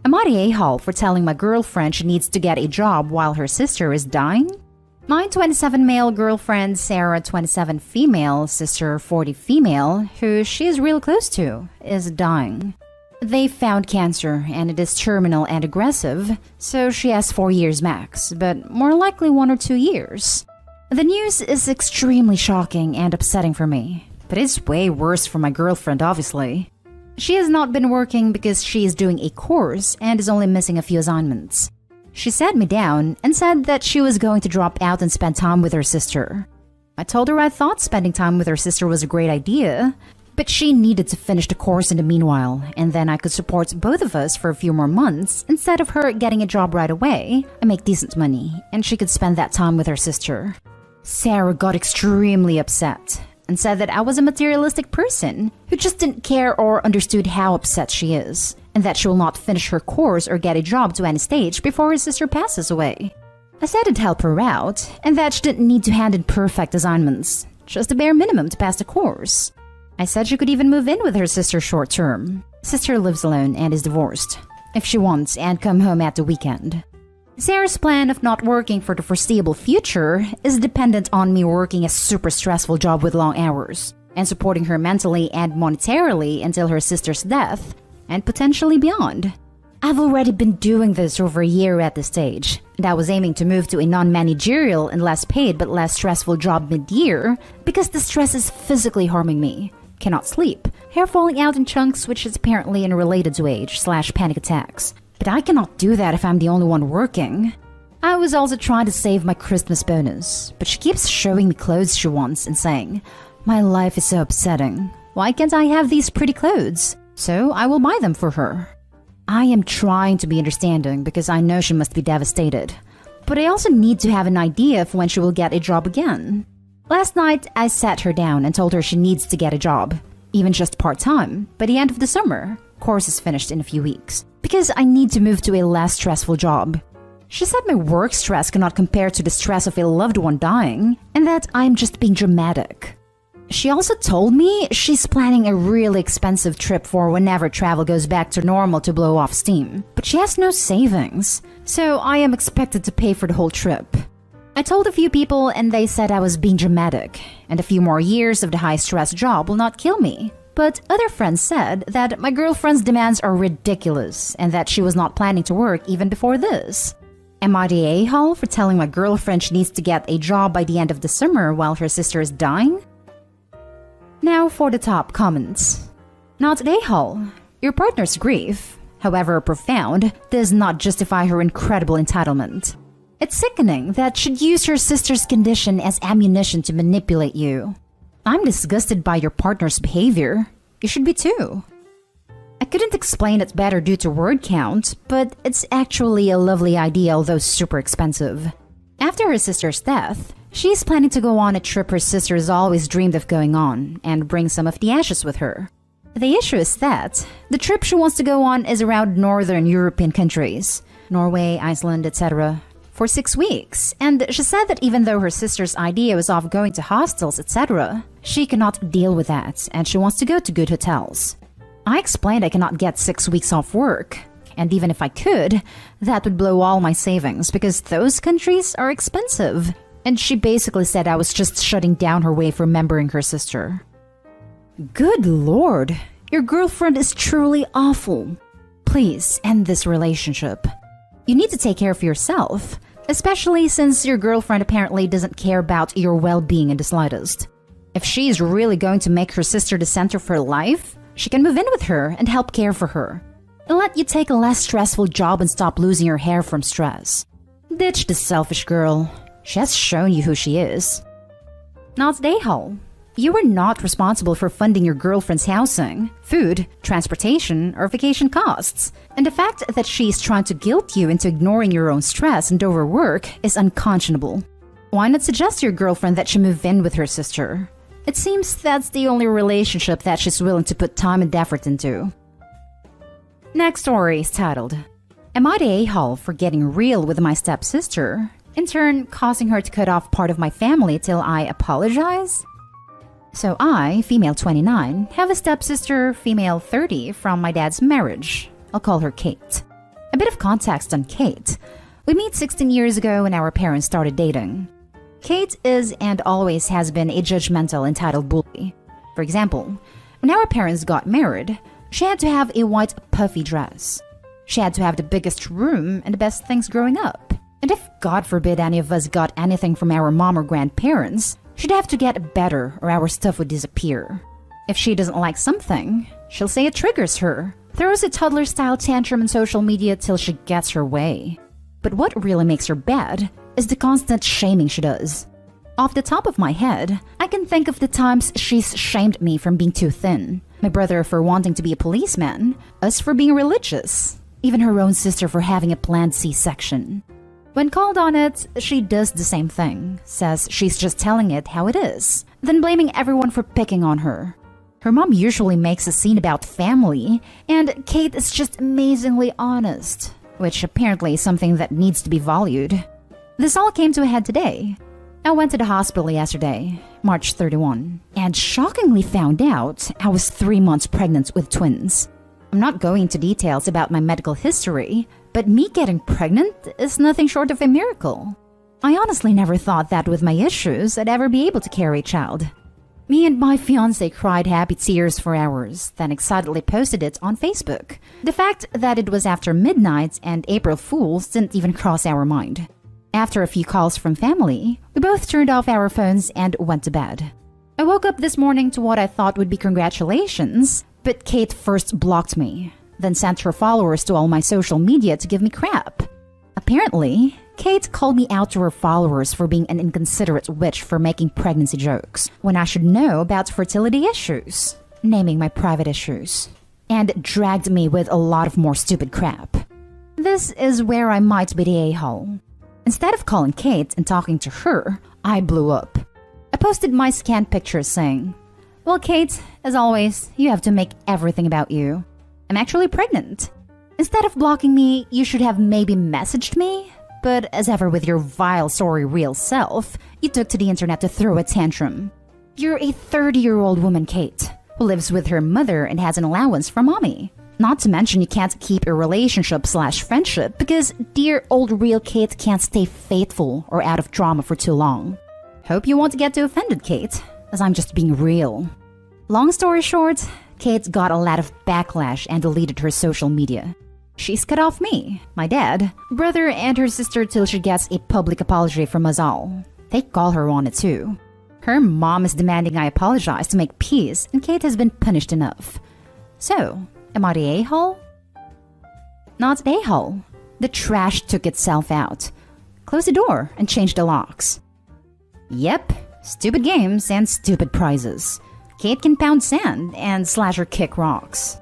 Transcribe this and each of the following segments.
Am I the a-hole for telling my girlfriend she needs to get a job while her sister is dying? My 27 male girlfriend, Sarah, 27 female, sister, 40 female, who she is real close to, is dying. They found cancer and it is terminal and aggressive, so she has 4 years max, but more likely 1 or 2 years. The news is extremely shocking and upsetting for me, but it's way worse for my girlfriend, obviously. She has not been working because she is doing a course and is only missing a few assignments. She sat me down and said that she was going to drop out and spend time with her sister. I told her I thought spending time with her sister was a great idea, but she needed to finish the course in the meanwhile, and then I could support both of us for a few more months instead of her getting a job right away and make decent money, and she could spend that time with her sister. Sarah got extremely upset and said that I was a materialistic person who just didn't care or understood how upset she is, and that she will not finish her course or get a job to any stage before her sister passes away. I said I'd help her out, and that she didn't need to hand in perfect assignments, just the bare minimum to pass the course. I said she could even move in with her sister short term. Sister lives alone and is divorced, if she wants, and come home at the weekend. Sarah's plan of not working for the foreseeable future is dependent on me working a super stressful job with long hours and supporting her mentally and monetarily until her sister's death and potentially beyond. I've already been doing this over a year at this stage, and I was aiming to move to a non-managerial and less paid but less stressful job mid-year because the stress is physically harming me. Cannot sleep, hair falling out in chunks, which is apparently unrelated to age/panic attacks. But I cannot do that if I'm the only one working. I was also trying to save my Christmas bonus, but she keeps showing me clothes she wants and saying, "My life is so upsetting. Why can't I have these pretty clothes?" So I will buy them for her. I am trying to be understanding because I know she must be devastated. But I also need to have an idea of when she will get a job again. Last night, I sat her down and told her she needs to get a job, even just part-time, by the end of the summer. Course is finished in a few weeks, because I need to move to a less stressful job. She said my work stress cannot compare to the stress of a loved one dying, and that I'm just being dramatic. She also told me she's planning a really expensive trip for whenever travel goes back to normal to blow off steam, but she has no savings, so I am expected to pay for the whole trip. I told a few people and they said I was being dramatic, and a few more years of the high-stress job will not kill me. But other friends said that my girlfriend's demands are ridiculous and that she was not planning to work even before this. Am I the a-hole for telling my girlfriend she needs to get a job by the end of the summer while her sister is dying? Now for the top comments. Not the a-hole. Your partner's grief, however profound, does not justify her incredible entitlement. It's sickening that she'd use her sister's condition as ammunition to manipulate you. I'm disgusted by your partner's behavior. You should be too. I couldn't explain it better due to word count, but it's actually a lovely idea, although super expensive. After her sister's death, she's planning to go on a trip her sister has always dreamed of going on and bring some of the ashes with her. The issue is that the trip she wants to go on is around northern European countries, Norway, Iceland, etc., for 6 weeks, and she said that even though her sister's idea was of going to hostels, etc., she cannot deal with that, and she wants to go to good hotels. I explained I cannot get 6 weeks off work, and even if I could, that would blow all my savings because those countries are expensive, and she basically said I was just shutting down her way from remembering her sister. Good lord, your girlfriend is truly awful. Please end this relationship. You need to take care of yourself, especially since your girlfriend apparently doesn't care about your well-being in the slightest. If she's really going to make her sister the center of her life, she can move in with her and help care for her. And let you take a less stressful job and stop losing your hair from stress. Ditch the selfish girl. She has shown you who she is. Not the a-hole. You are not responsible for funding your girlfriend's housing, food, transportation, or vacation costs. And the fact that she's trying to guilt you into ignoring your own stress and overwork is unconscionable. Why not suggest to your girlfriend that she move in with her sister? It seems that's the only relationship that she's willing to put time and effort into. Next story is titled, Am I the a-hole for getting real with my stepsister, in turn causing her to cut off part of my family till I apologize? So I, female 29, have a stepsister, female 30, from my dad's marriage. I'll call her Kate. bit of context on Kate. We met 16 years ago when our parents started dating. Kate is and always has been a judgmental, entitled bully. For example, when our parents got married, she had to have a white puffy dress. She had to have the biggest room and the best things growing up. And if, God forbid, any of us got anything from our mom or grandparents, she'd have to get better or our stuff would disappear. If she doesn't like something, she'll say it triggers her, throws a toddler-style tantrum on social media till she gets her way. But what really makes her bad is the constant shaming she does. Off the top of my head, I can think of the times she's shamed me from being too thin, my brother for wanting to be a policeman, us for being religious, even her own sister for having a planned C-section. When called on it, she does the same thing, says she's just telling it how it is, then blaming everyone for picking on her. Her mom usually makes a scene about family, and Kate is just amazingly honest, which apparently is something that needs to be valued. This all came to a head today. I went to the hospital yesterday, March 31, and shockingly found out I was 3 months pregnant with twins. I'm not going into details about my medical history, but me getting pregnant is nothing short of a miracle. I honestly never thought that with my issues I'd ever be able to carry a child. Me and my fiance cried happy tears for hours, then excitedly posted it on Facebook. The fact that it was after midnight and April Fools didn't even cross our mind. After a few calls from family, we both turned off our phones and went to bed. I woke up this morning to what I thought would be congratulations, but Kate first blocked me, then sent her followers to all my social media to give me crap. Apparently, Kate called me out to her followers for being an inconsiderate witch for making pregnancy jokes, when I should know about fertility issues, naming my private issues, and dragged me with a lot of more stupid crap. This is where I might be the a-hole. Instead of calling Kate and talking to her, I blew up. I posted my scanned pictures saying, "Well, Kate, as always, you have to make everything about you. I'm actually pregnant. Instead of blocking me, you should have maybe messaged me. But as ever with your vile, sorry, real self, you took to the internet to throw a tantrum. You're a 30-year-old woman, Kate, who lives with her mother and has an allowance from mommy. Not to mention you can't keep a relationship/friendship because dear old real Kate can't stay faithful or out of drama for too long. Hope you won't get too offended, Kate, as I'm just being real." Long story short, Kate got a lot of backlash and deleted her social media. She's cut off me, my dad, brother, and her sister till she gets a public apology from us all. They call her on it too. Her mom is demanding I apologize to make peace, and Kate has been punished enough. So, am I the a-hole? Not the a-hole. The trash took itself out. Close the door and change the locks. Yep, stupid games and stupid prizes. Kate can pound sand and slasher kick rocks.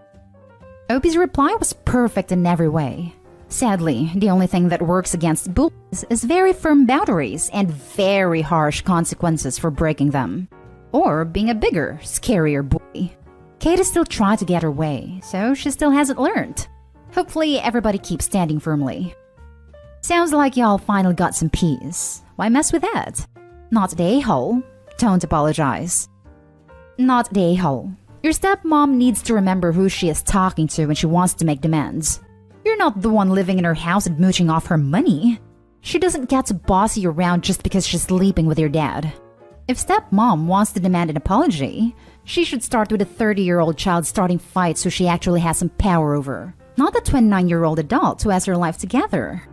Opie's reply was perfect in every way. Sadly, the only thing that works against bullies is very firm boundaries and very harsh consequences for breaking them. Or being a bigger, scarier bully. Kate is still trying to get her way, so she still hasn't learned. Hopefully everybody keeps standing firmly. Sounds like y'all finally got some peace. Why mess with that? Not the a-hole. Don't apologize. Not the a-hole. Your stepmom needs to remember who she is talking to when she wants to make demands. You're not the one living in her house and mooching off her money. She doesn't get to boss you around just because she's sleeping with your dad. If stepmom wants to demand an apology, she should start with a 30-year-old child starting fights who she actually has some power over, not the 29-year-old adult who has her life together.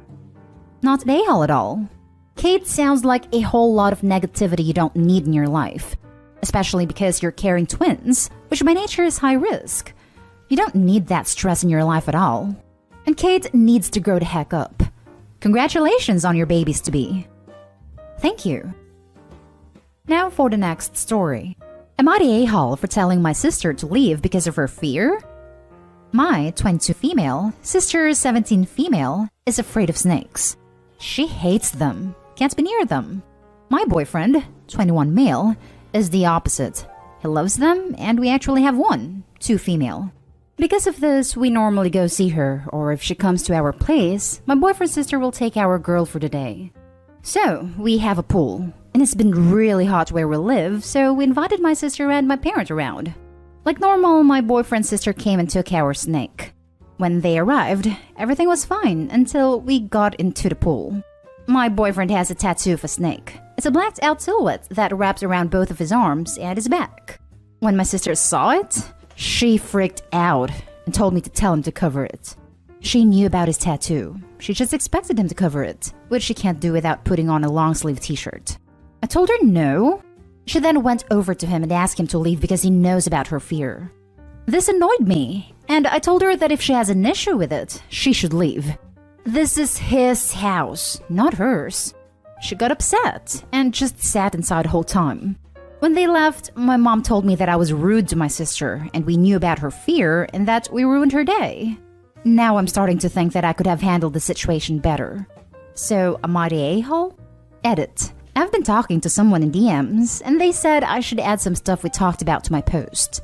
Not the a-hole at all. Kate sounds like a whole lot of negativity you don't need in your life. Especially because you're carrying twins, which by nature is high risk. You don't need that stress in your life at all. And Kate needs to grow the heck up. Congratulations on your babies-to-be. Thank you. Now for the next story. Am I the a-hole for telling my sister to leave because of her fear? My 22 female, sister 17 female, is afraid of snakes. She hates them, can't be near them. My boyfriend, 21 male, is the opposite. He loves them, and we actually have 2 female. Because of this, we normally go see her, or if she comes to our place, my boyfriend's sister will take our girl for the day. So, we have a pool, and it's been really hot where we live, so we invited my sister and my parents around. Like normal, my boyfriend's sister came and took our snake. When they arrived, everything was fine until we got into the pool. My boyfriend has a tattoo of a snake. It's a blacked out silhouette that wraps around both of his arms and his back. When my sister saw it, she freaked out and told me to tell him to cover it. She knew about his tattoo. She just expected him to cover it, which she can't do without putting on a long-sleeve t-shirt. I told her no. She then went over to him and asked him to leave because he knows about her fear. This annoyed me, and I told her that if she has an issue with it, she should leave. This is his house, not hers. She got upset and just sat inside the whole time. When they left, my mom told me that I was rude to my sister and we knew about her fear and that we ruined her day. Now I'm starting to think that I could have handled the situation better. So, am I the a-hole? Edit. I've been talking to someone in DMs and they said I should add some stuff we talked about to my post.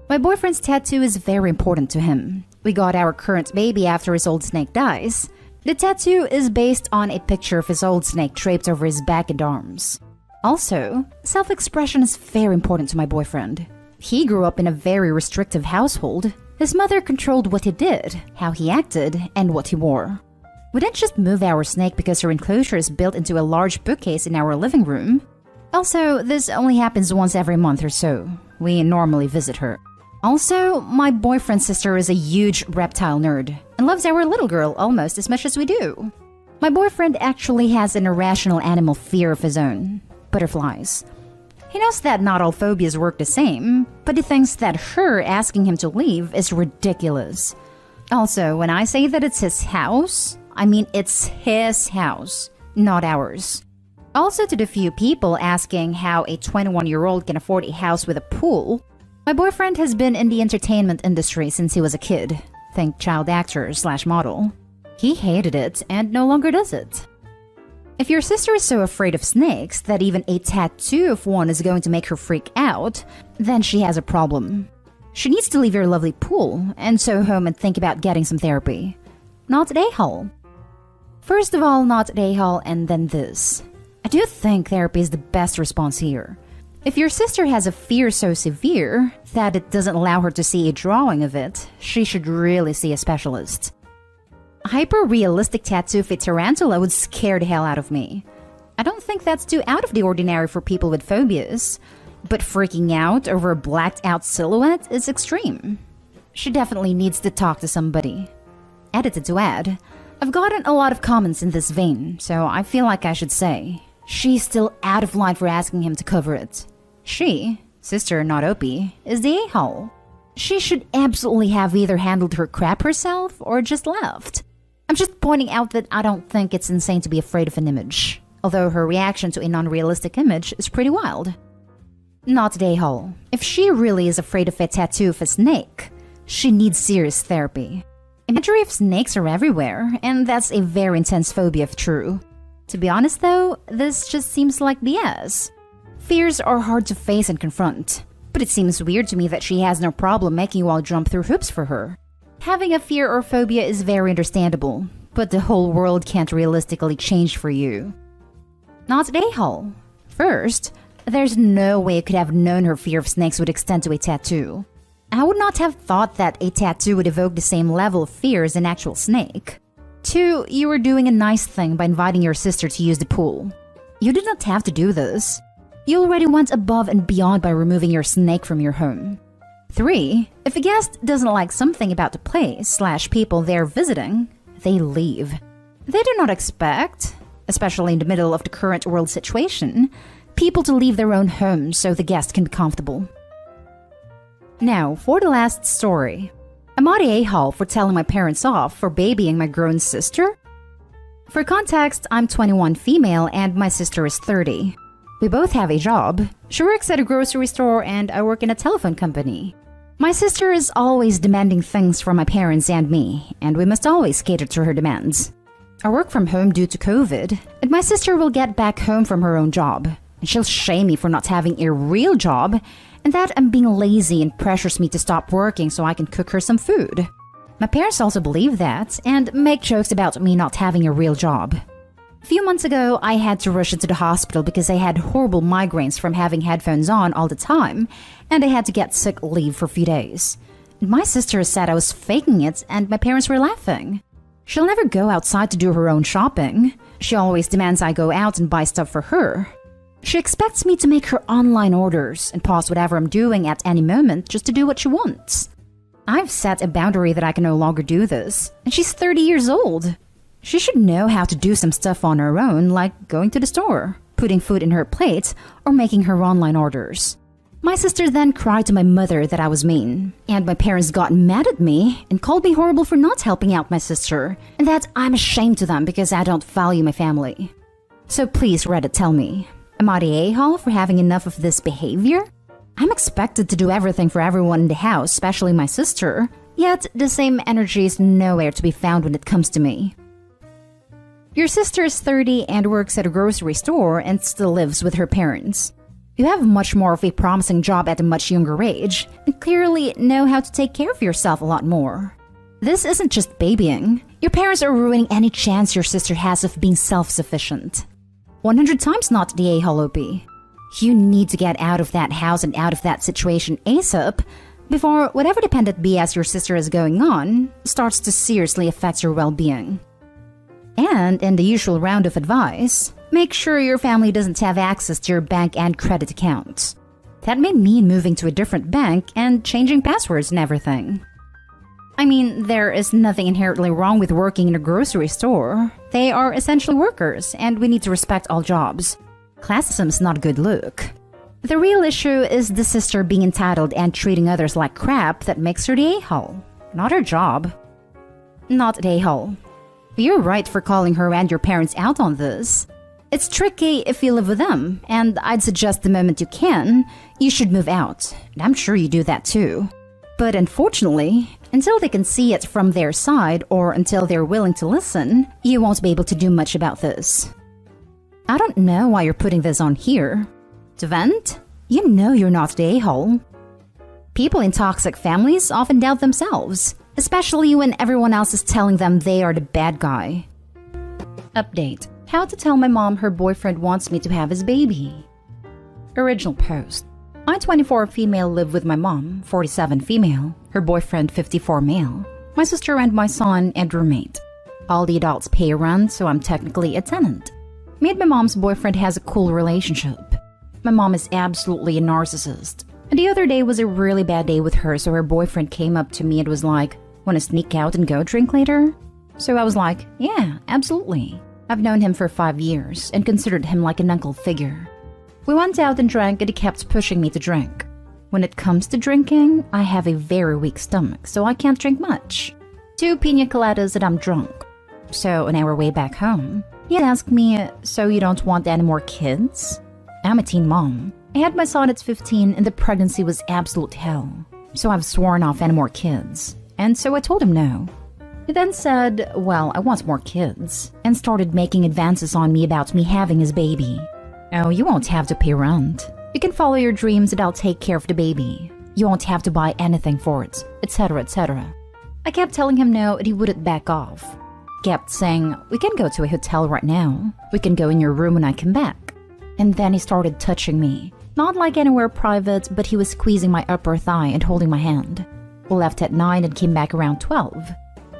My boyfriend's tattoo is very important to him. We got our current baby after his old snake dies. The tattoo is based on a picture of his old snake draped over his back and arms. Also, self-expression is very important to my boyfriend. He grew up in a very restrictive household. His mother controlled what he did, how he acted, and what he wore. We didn't just move our snake because her enclosure is built into a large bookcase in our living room. Also, this only happens once every month or so. We normally visit her. Also, my boyfriend's sister is a huge reptile nerd and loves our little girl almost as much as we do. My boyfriend actually has an irrational animal fear of his own. Butterflies. He knows that not all phobias work the same, but he thinks that her asking him to leave is ridiculous. Also, when I say that it's his house, I mean it's his house, not ours. Also, to the few people asking how a 21-year-old can afford a house with a pool, my boyfriend has been in the entertainment industry since he was a kid. Think child actor/model. He hated it and no longer does it. If your sister is so afraid of snakes that even a tattoo of one is going to make her freak out, then she has a problem. She needs to leave your lovely pool and go home and think about getting some therapy. Not a-hole. First of all, not a-hole and then this. I do think therapy is the best response here. If your sister has a fear so severe that it doesn't allow her to see a drawing of it, she should really see a specialist. A hyper-realistic tattoo of a tarantula would scare the hell out of me. I don't think that's too out of the ordinary for people with phobias, but freaking out over a blacked-out silhouette is extreme. She definitely needs to talk to somebody. Edited to add, I've gotten a lot of comments in this vein, so I feel like I should say, she's still out of line for asking him to cover it. She, sister not Opie, is the a-hole. She should absolutely have either handled her crap herself or just left. I'm just pointing out that I don't think it's insane to be afraid of an image, although her reaction to a non-realistic image is pretty wild. Not the a-hole. If she really is afraid of a tattoo of a snake, she needs serious therapy. Imagery of snakes are everywhere, and that's a very intense phobia if true. To be honest though, this just seems like BS. Fears are hard to face and confront, but it seems weird to me that she has no problem making you all jump through hoops for her. Having a fear or phobia is very understandable, but the whole world can't realistically change for you. Not the a-hole. First, there's no way I could have known her fear of snakes would extend to a tattoo. I would not have thought that a tattoo would evoke the same level of fear as an actual snake. 2, you were doing a nice thing by inviting your sister to use the pool. You did not have to do this. You already went above and beyond by removing your snake from your home. 3, if a guest doesn't like something about the place/people they're visiting, they leave. They do not expect, especially in the middle of the current world situation, people to leave their own homes so the guest can be comfortable. Now, for the last story. Am I the a-hole for telling my parents off for babying my grown sister? For context, I'm 21 female and my sister is 30. We both have a job. She works at a grocery store and I work in a telephone company. My sister is always demanding things from my parents and me, and we must always cater to her demands. I work from home due to COVID, and my sister will get back home from her own job, and she'll shame me for not having a real job, and that I'm being lazy and pressures me to stop working so I can cook her some food. My parents also believe that, and make jokes about me not having a real job. A few months ago, I had to rush into the hospital because I had horrible migraines from having headphones on all the time, and I had to get sick leave for a few days. My sister said I was faking it and my parents were laughing. She'll never go outside to do her own shopping. She always demands I go out and buy stuff for her. She expects me to make her online orders and pause whatever I'm doing at any moment just to do what she wants. I've set a boundary that I can no longer do this, and she's 30 years old. She should know how to do some stuff on her own, like going to the store, putting food in her plate, or making her online orders. My sister then cried to my mother that I was mean, and my parents got mad at me and called me horrible for not helping out my sister, and that I'm ashamed to them because I don't value my family. So please, Reddit, tell me, am I the a-hole for having enough of this behavior? I'm expected to do everything for everyone in the house, especially my sister, yet the same energy is nowhere to be found when it comes to me. Your sister is 30 and works at a grocery store and still lives with her parents. You have much more of a promising job at a much younger age, and clearly know how to take care of yourself a lot more. This isn't just babying. Your parents are ruining any chance your sister has of being self-sufficient. 100 times not the a-hole OP. You need to get out of that house and out of that situation ASAP before whatever dependent BS your sister is going on starts to seriously affect your well-being. And in the usual round of advice, make sure your family doesn't have access to your bank and credit accounts. That may mean moving to a different bank and changing passwords and everything. I mean, there is nothing inherently wrong with working in a grocery store. They are essentially workers, and we need to respect all jobs. Classism is not a good look. The real issue is the sister being entitled and treating others like crap that makes her the a-hole, not her job. Not the a-hole. You're right for calling her and your parents out on this. It's tricky if you live with them, and I'd suggest the moment you can, you should move out. And I'm sure you do that too. But unfortunately, until they can see it from their side or until they're willing to listen, you won't be able to do much about this. I don't know why you're putting this on here. To vent? You know you're not the a-hole. People in toxic families often doubt themselves, especially when everyone else is telling them they are the bad guy. Update. How to tell my mom her boyfriend wants me to have his baby. Original post. I, 24 female, live with my mom, 47 female, her boyfriend, 54 male, my sister and my son and roommate. All the adults pay rent, so I'm technically a tenant. Me and my mom's boyfriend has a cool relationship. My mom is absolutely a narcissist. And the other day was a really bad day with her, so her boyfriend came up to me and was like, "Wanna sneak out and go drink later?" So I was like, "Yeah, absolutely." I've known him for 5 years and considered him like an uncle figure. We went out and drank and he kept pushing me to drink. When it comes to drinking, I have a very weak stomach, so I can't drink much. 2 pina coladas and I'm drunk. So on our way back home, he asked me, "So you don't want any more kids?" I'm a teen mom. I had my son at 15 and the pregnancy was absolute hell. So I've sworn off any more kids. And so I told him no. He then said, "Well, I want more kids," and started making advances on me about me having his baby. "Oh, you won't have to pay rent. You can follow your dreams and I'll take care of the baby. You won't have to buy anything for it," etc., etc. I kept telling him no and he wouldn't back off. Kept saying, "We can go to a hotel right now. We can go in your room when I come back." And then he started touching me. Not like anywhere private, but he was squeezing my upper thigh and holding my hand. We left at 9 and came back around 12.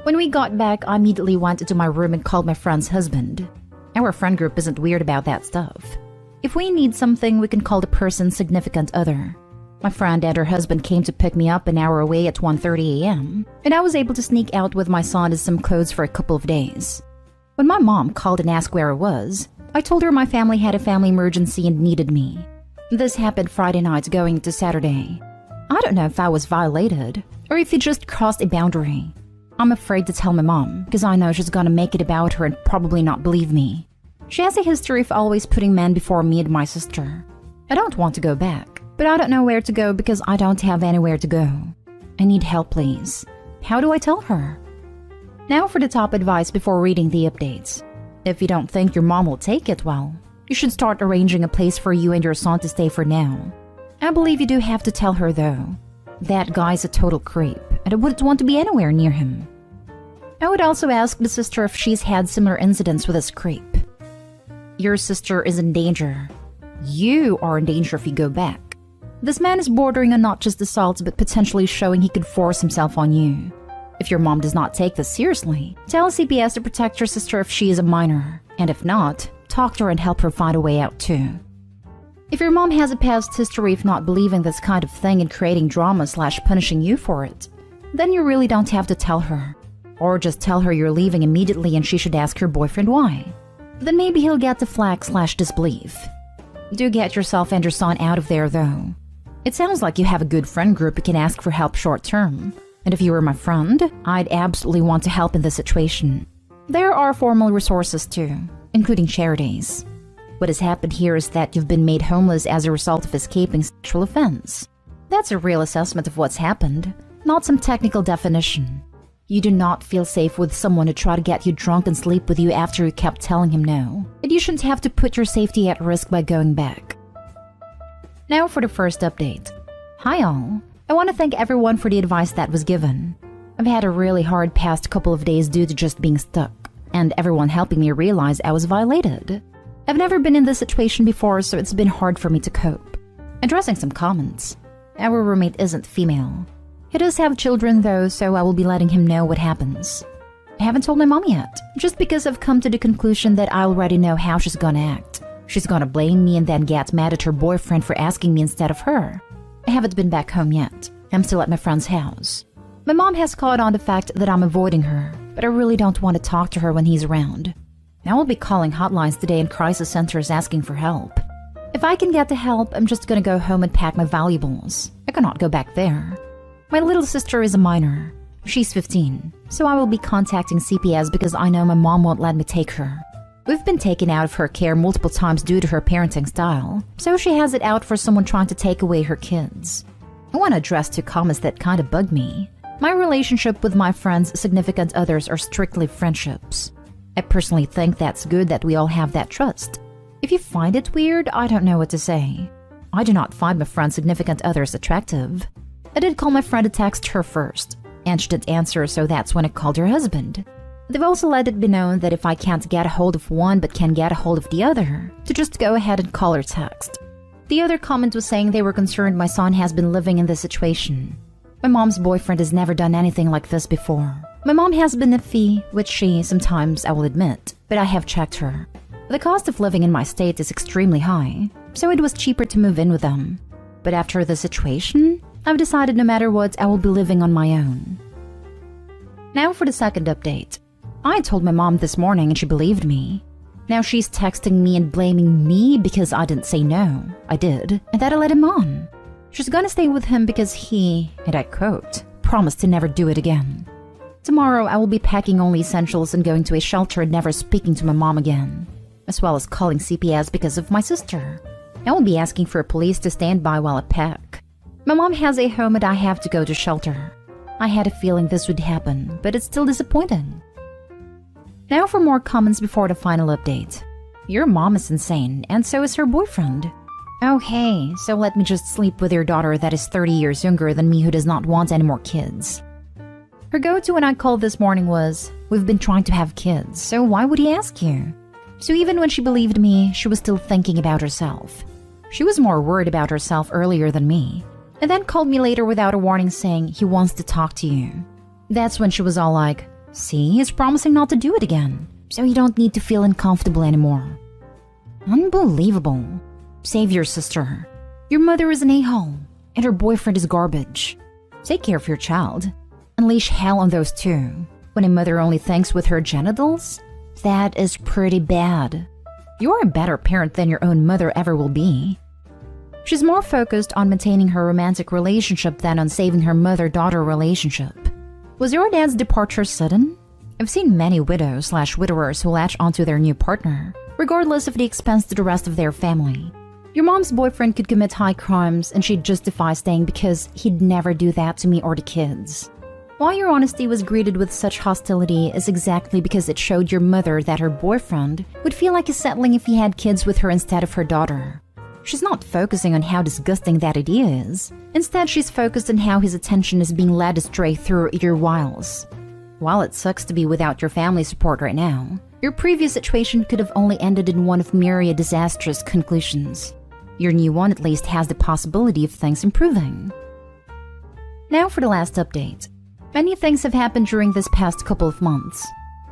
When we got back, I immediately went into my room and called my friend's husband. Our friend group isn't weird about that stuff. If we need something, we can call the person's significant other. My friend and her husband came to pick me up an hour away at 1:30 a.m., and I was able to sneak out with my son and some clothes for a couple of days. When my mom called and asked where I was, I told her my family had a family emergency and needed me. This happened Friday night going into Saturday. I don't know if I was violated, or if he just crossed a boundary. I'm afraid to tell my mom, because I know she's gonna make it about her and probably not believe me. She has a history of always putting men before me and my sister. I don't want to go back, but I don't know where to go because I don't have anywhere to go. I need help, please. How do I tell her? Now for the top advice before reading the updates. If you don't think your mom will take it well, you should start arranging a place for you and your son to stay for now. I believe you do have to tell her though. That guy's a total creep, and I wouldn't want to be anywhere near him. I would also ask the sister if she's had similar incidents with this creep. Your sister is in danger. You are in danger if you go back. This man is bordering on not just assault but potentially showing he could force himself on you. If your mom does not take this seriously, tell CPS to protect your sister if she is a minor, and if not, talk to her and help her find a way out too. If your mom has a past history of not believing this kind of thing and creating drama/punishing you for it, then you really don't have to tell her. Or just tell her you're leaving immediately and she should ask her boyfriend why. Then maybe he'll get the flag/disbelief. Do get yourself and your son out of there though. It sounds like you have a good friend group you can ask for help short term. And if you were my friend, I'd absolutely want to help in this situation. There are formal resources too, including charities. What has happened here is that you've been made homeless as a result of escaping sexual offense. That's a real assessment of what's happened, not some technical definition. You do not feel safe with someone who tried to get you drunk and sleep with you after you kept telling him no. And you shouldn't have to put your safety at risk by going back. Now for the first update. Hi all. I want to thank everyone for the advice that was given. I've had a really hard past couple of days due to just being stuck, and everyone helping me realize I was violated. I've never been in this situation before, so it's been hard for me to cope. Addressing some comments. Our roommate isn't female. He does have children though, so I will be letting him know what happens. I haven't told my mom yet, just because I've come to the conclusion that I already know how she's gonna act. She's gonna blame me and then get mad at her boyfriend for asking me instead of her. I haven't been back home yet. I'm still at my friend's house. My mom has caught on the fact that I'm avoiding her, but I really don't want to talk to her when he's around. I will be calling hotlines today and crisis centers asking for help. If I can get the help, I'm just gonna go home and pack my valuables. I cannot go back there. My little sister is a minor. She's 15, so I will be contacting CPS because I know my mom won't let me take her. We've been taken out of her care multiple times due to her parenting style, so she has it out for someone trying to take away her kids. I want to address two comments that kind of bug me. My relationship with my friends' significant others are strictly friendships. I personally think that's good that we all have that trust. If you find it weird, I don't know what to say. I do not find my friend's significant others attractive. I did call my friend to text her first, and she didn't answer, so that's when I called her husband. They've also let it be known that if I can't get a hold of one but can get a hold of the other, to just go ahead and call or text. The other comment was saying they were concerned my son has been living in this situation. My mom's boyfriend has never done anything like this before. My mom has been iffy, which she sometimes, I will admit, but I have checked her. The cost of living in my state is extremely high, so it was cheaper to move in with them. But after the situation, I've decided no matter what, I will be living on my own. Now for the second update. I told my mom this morning and she believed me. Now she's texting me and blaming me because I didn't say no. I did, and that I let him on. She's gonna stay with him because he, and I quote, promised to never do it again. Tomorrow I will be packing only essentials and going to a shelter and never speaking to my mom again, as well as calling CPS because of my sister. I will be asking for police to stand by while I pack. My mom has a home and I have to go to shelter. I had a feeling this would happen, but it's still disappointing. Now for more comments before the final update. Your mom is insane, and so is her boyfriend. Oh hey, so let me just sleep with your daughter that is 30 years younger than me who does not want any more kids. Her go-to when I called this morning was, we've been trying to have kids, so why would he ask you? So even when she believed me, she was still thinking about herself. She was more worried about herself earlier than me, and then called me later without a warning saying he wants to talk to you. That's when she was all like, see, he's promising not to do it again, so you don't need to feel uncomfortable anymore. Unbelievable. Save your sister. Your mother is an a-hole, and her boyfriend is garbage. Take care of your child. Unleash hell on those two. When a mother only thinks with her genitals? That is pretty bad. You're a better parent than your own mother ever will be. She's more focused on maintaining her romantic relationship than on saving her mother-daughter relationship. Was your dad's departure sudden? I've seen many widows/widowers who latch onto their new partner, regardless of the expense to the rest of their family. Your mom's boyfriend could commit high crimes and she'd justify staying because he'd never do that to me or the kids. Why your honesty was greeted with such hostility is exactly because it showed your mother that her boyfriend would feel like he's settling if he had kids with her instead of her daughter. She's not focusing on how disgusting that idea is. Instead, she's focused on how his attention is being led astray through your wiles. While it sucks to be without your family support right now, your previous situation could have only ended in one of myriad disastrous conclusions. Your new one at least has the possibility of things improving. Now for the last update. Many things have happened during this past couple of months.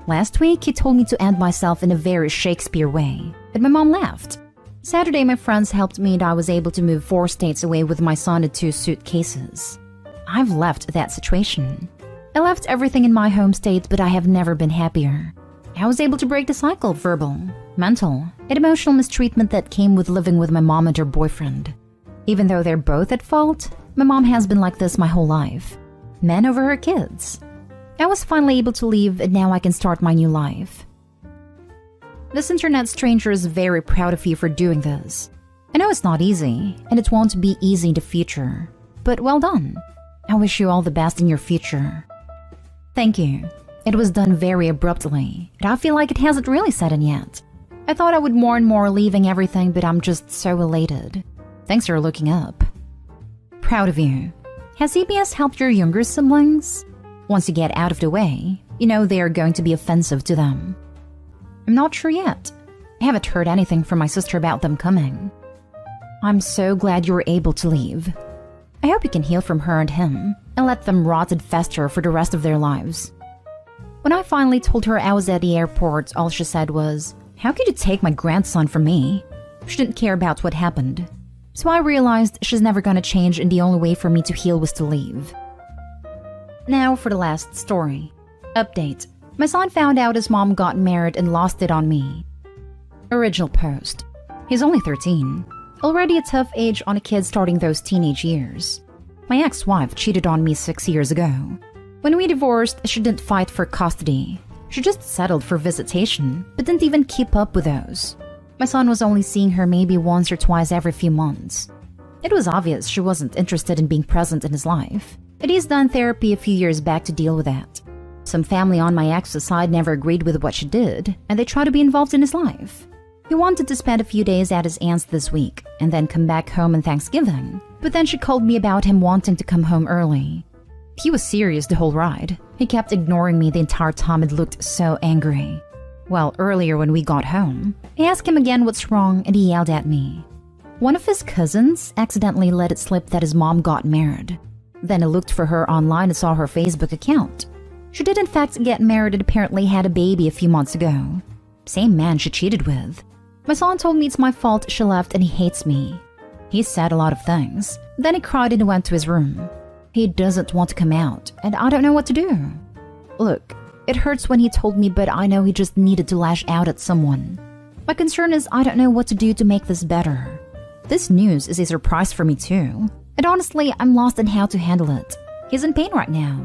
Last week, he told me to end myself in a very Shakespeare way, and my mom laughed. Saturday, my friends helped me and I was able to move 4 states away with my son and 2 suitcases. I've left that situation. I left everything in my home state, but I have never been happier. I was able to break the cycle of verbal, mental, and emotional mistreatment that came with living with my mom and her boyfriend. Even though they're both at fault, my mom has been like this my whole life. Men over her kids. I was finally able to leave and now I can start my new life. This internet stranger is very proud of you for doing this. I know it's not easy, and it won't be easy in the future, but well done. I wish you all the best in your future. Thank you. It was done very abruptly, and I feel like it hasn't really set in yet. I thought I would more and more leaving everything, but I'm just so elated. Thanks for looking up. Proud of you. Has CBS helped your younger siblings? Once you get out of the way, you know they are going to be offensive to them. I'm not sure yet. I haven't heard anything from my sister about them coming. I'm so glad you were able to leave. I hope you can heal from her and him, and let them rot and fester for the rest of their lives. When I finally told her I was at the airport, all she said was, "How could you take my grandson from me?" She didn't care about what happened. So I realized she's never gonna change and the only way for me to heal was to leave. Now for the last story. Update. My son found out his mom got married and lost it on me. Original post. He's only 13. Already a tough age on a kid starting those teenage years. My ex-wife cheated on me 6 years ago. When we divorced, she didn't fight for custody. She just settled for visitation, but didn't even keep up with those. My son was only seeing her maybe once or twice every few months. It was obvious she wasn't interested in being present in his life, and he's done therapy a few years back to deal with that. Some family on my ex's side never agreed with what she did, and they tried to be involved in his life. He wanted to spend a few days at his aunt's this week, and then come back home on Thanksgiving, but then she called me about him wanting to come home early. He was serious the whole ride. He kept ignoring me the entire time and looked so angry. Well, earlier when we got home, I asked him again what's wrong and he yelled at me. One of his cousins accidentally let it slip that his mom got married. Then I looked for her online and saw her Facebook account. She did in fact get married and apparently had a baby a few months ago. Same man she cheated with. My son told me it's my fault she left and he hates me. He said a lot of things. Then he cried and went to his room. He doesn't want to come out, and I don't know what to do. Look, it hurts when he told me, but I know he just needed to lash out at someone. My concern is I don't know what to do to make this better. This news is a surprise for me too, and honestly, I'm lost in how to handle it. He's in pain right now.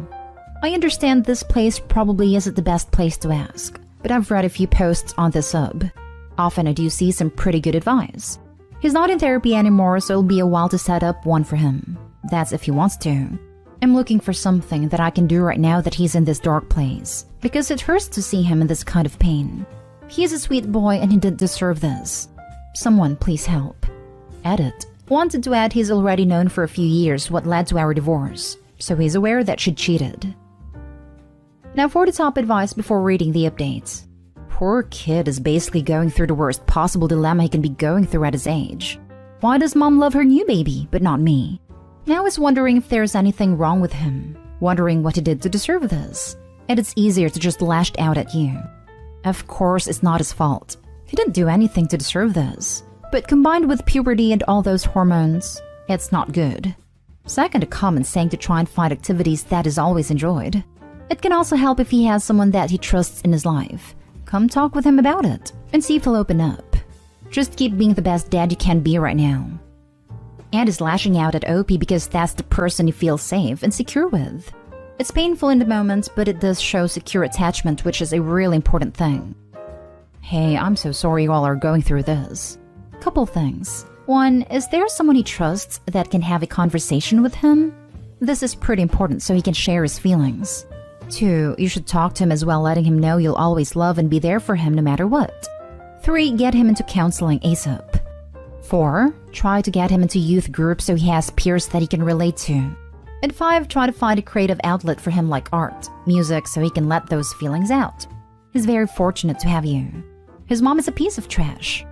I understand this place probably isn't the best place to ask, but I've read a few posts on this sub. Often I do see some pretty good advice. He's not in therapy anymore, so it'll be a while to set up one for him. That's if he wants to. I'm looking for something that I can do right now that he's in this dark place, because it hurts to see him in this kind of pain. He's a sweet boy and he didn't deserve this. Someone please help. Edit. Wanted to add he's already known for a few years what led to our divorce, so he's aware that she cheated. Now for the top advice before reading the updates. Poor kid is basically going through the worst possible dilemma he can be going through at his age. Why does mom love her new baby, but not me? Now he's wondering if there's anything wrong with him, wondering what he did to deserve this, and it's easier to just lash out at you. Of course, it's not his fault. He didn't do anything to deserve this, but combined with puberty and all those hormones, it's not good. Second, a common saying to try and find activities that is always enjoyed. It can also help if he has someone that he trusts in his life. Come talk with him about it, and see if he'll open up. Just keep being the best dad you can be right now. And is lashing out at OP because that's the person you feel safe and secure with. It's painful in the moment, but it does show secure attachment, which is a really important thing. Hey, I'm so sorry you all are going through this. Couple things. 1, is there someone he trusts that can have a conversation with him? This is pretty important so he can share his feelings. 2, you should talk to him as well, letting him know you'll always love and be there for him no matter what. 3, get him into counseling ASAP. 4, try to get him into youth groups so he has peers that he can relate to. And 5, try to find a creative outlet for him like art, music, so he can let those feelings out. He's very fortunate to have you. His mom is a piece of trash.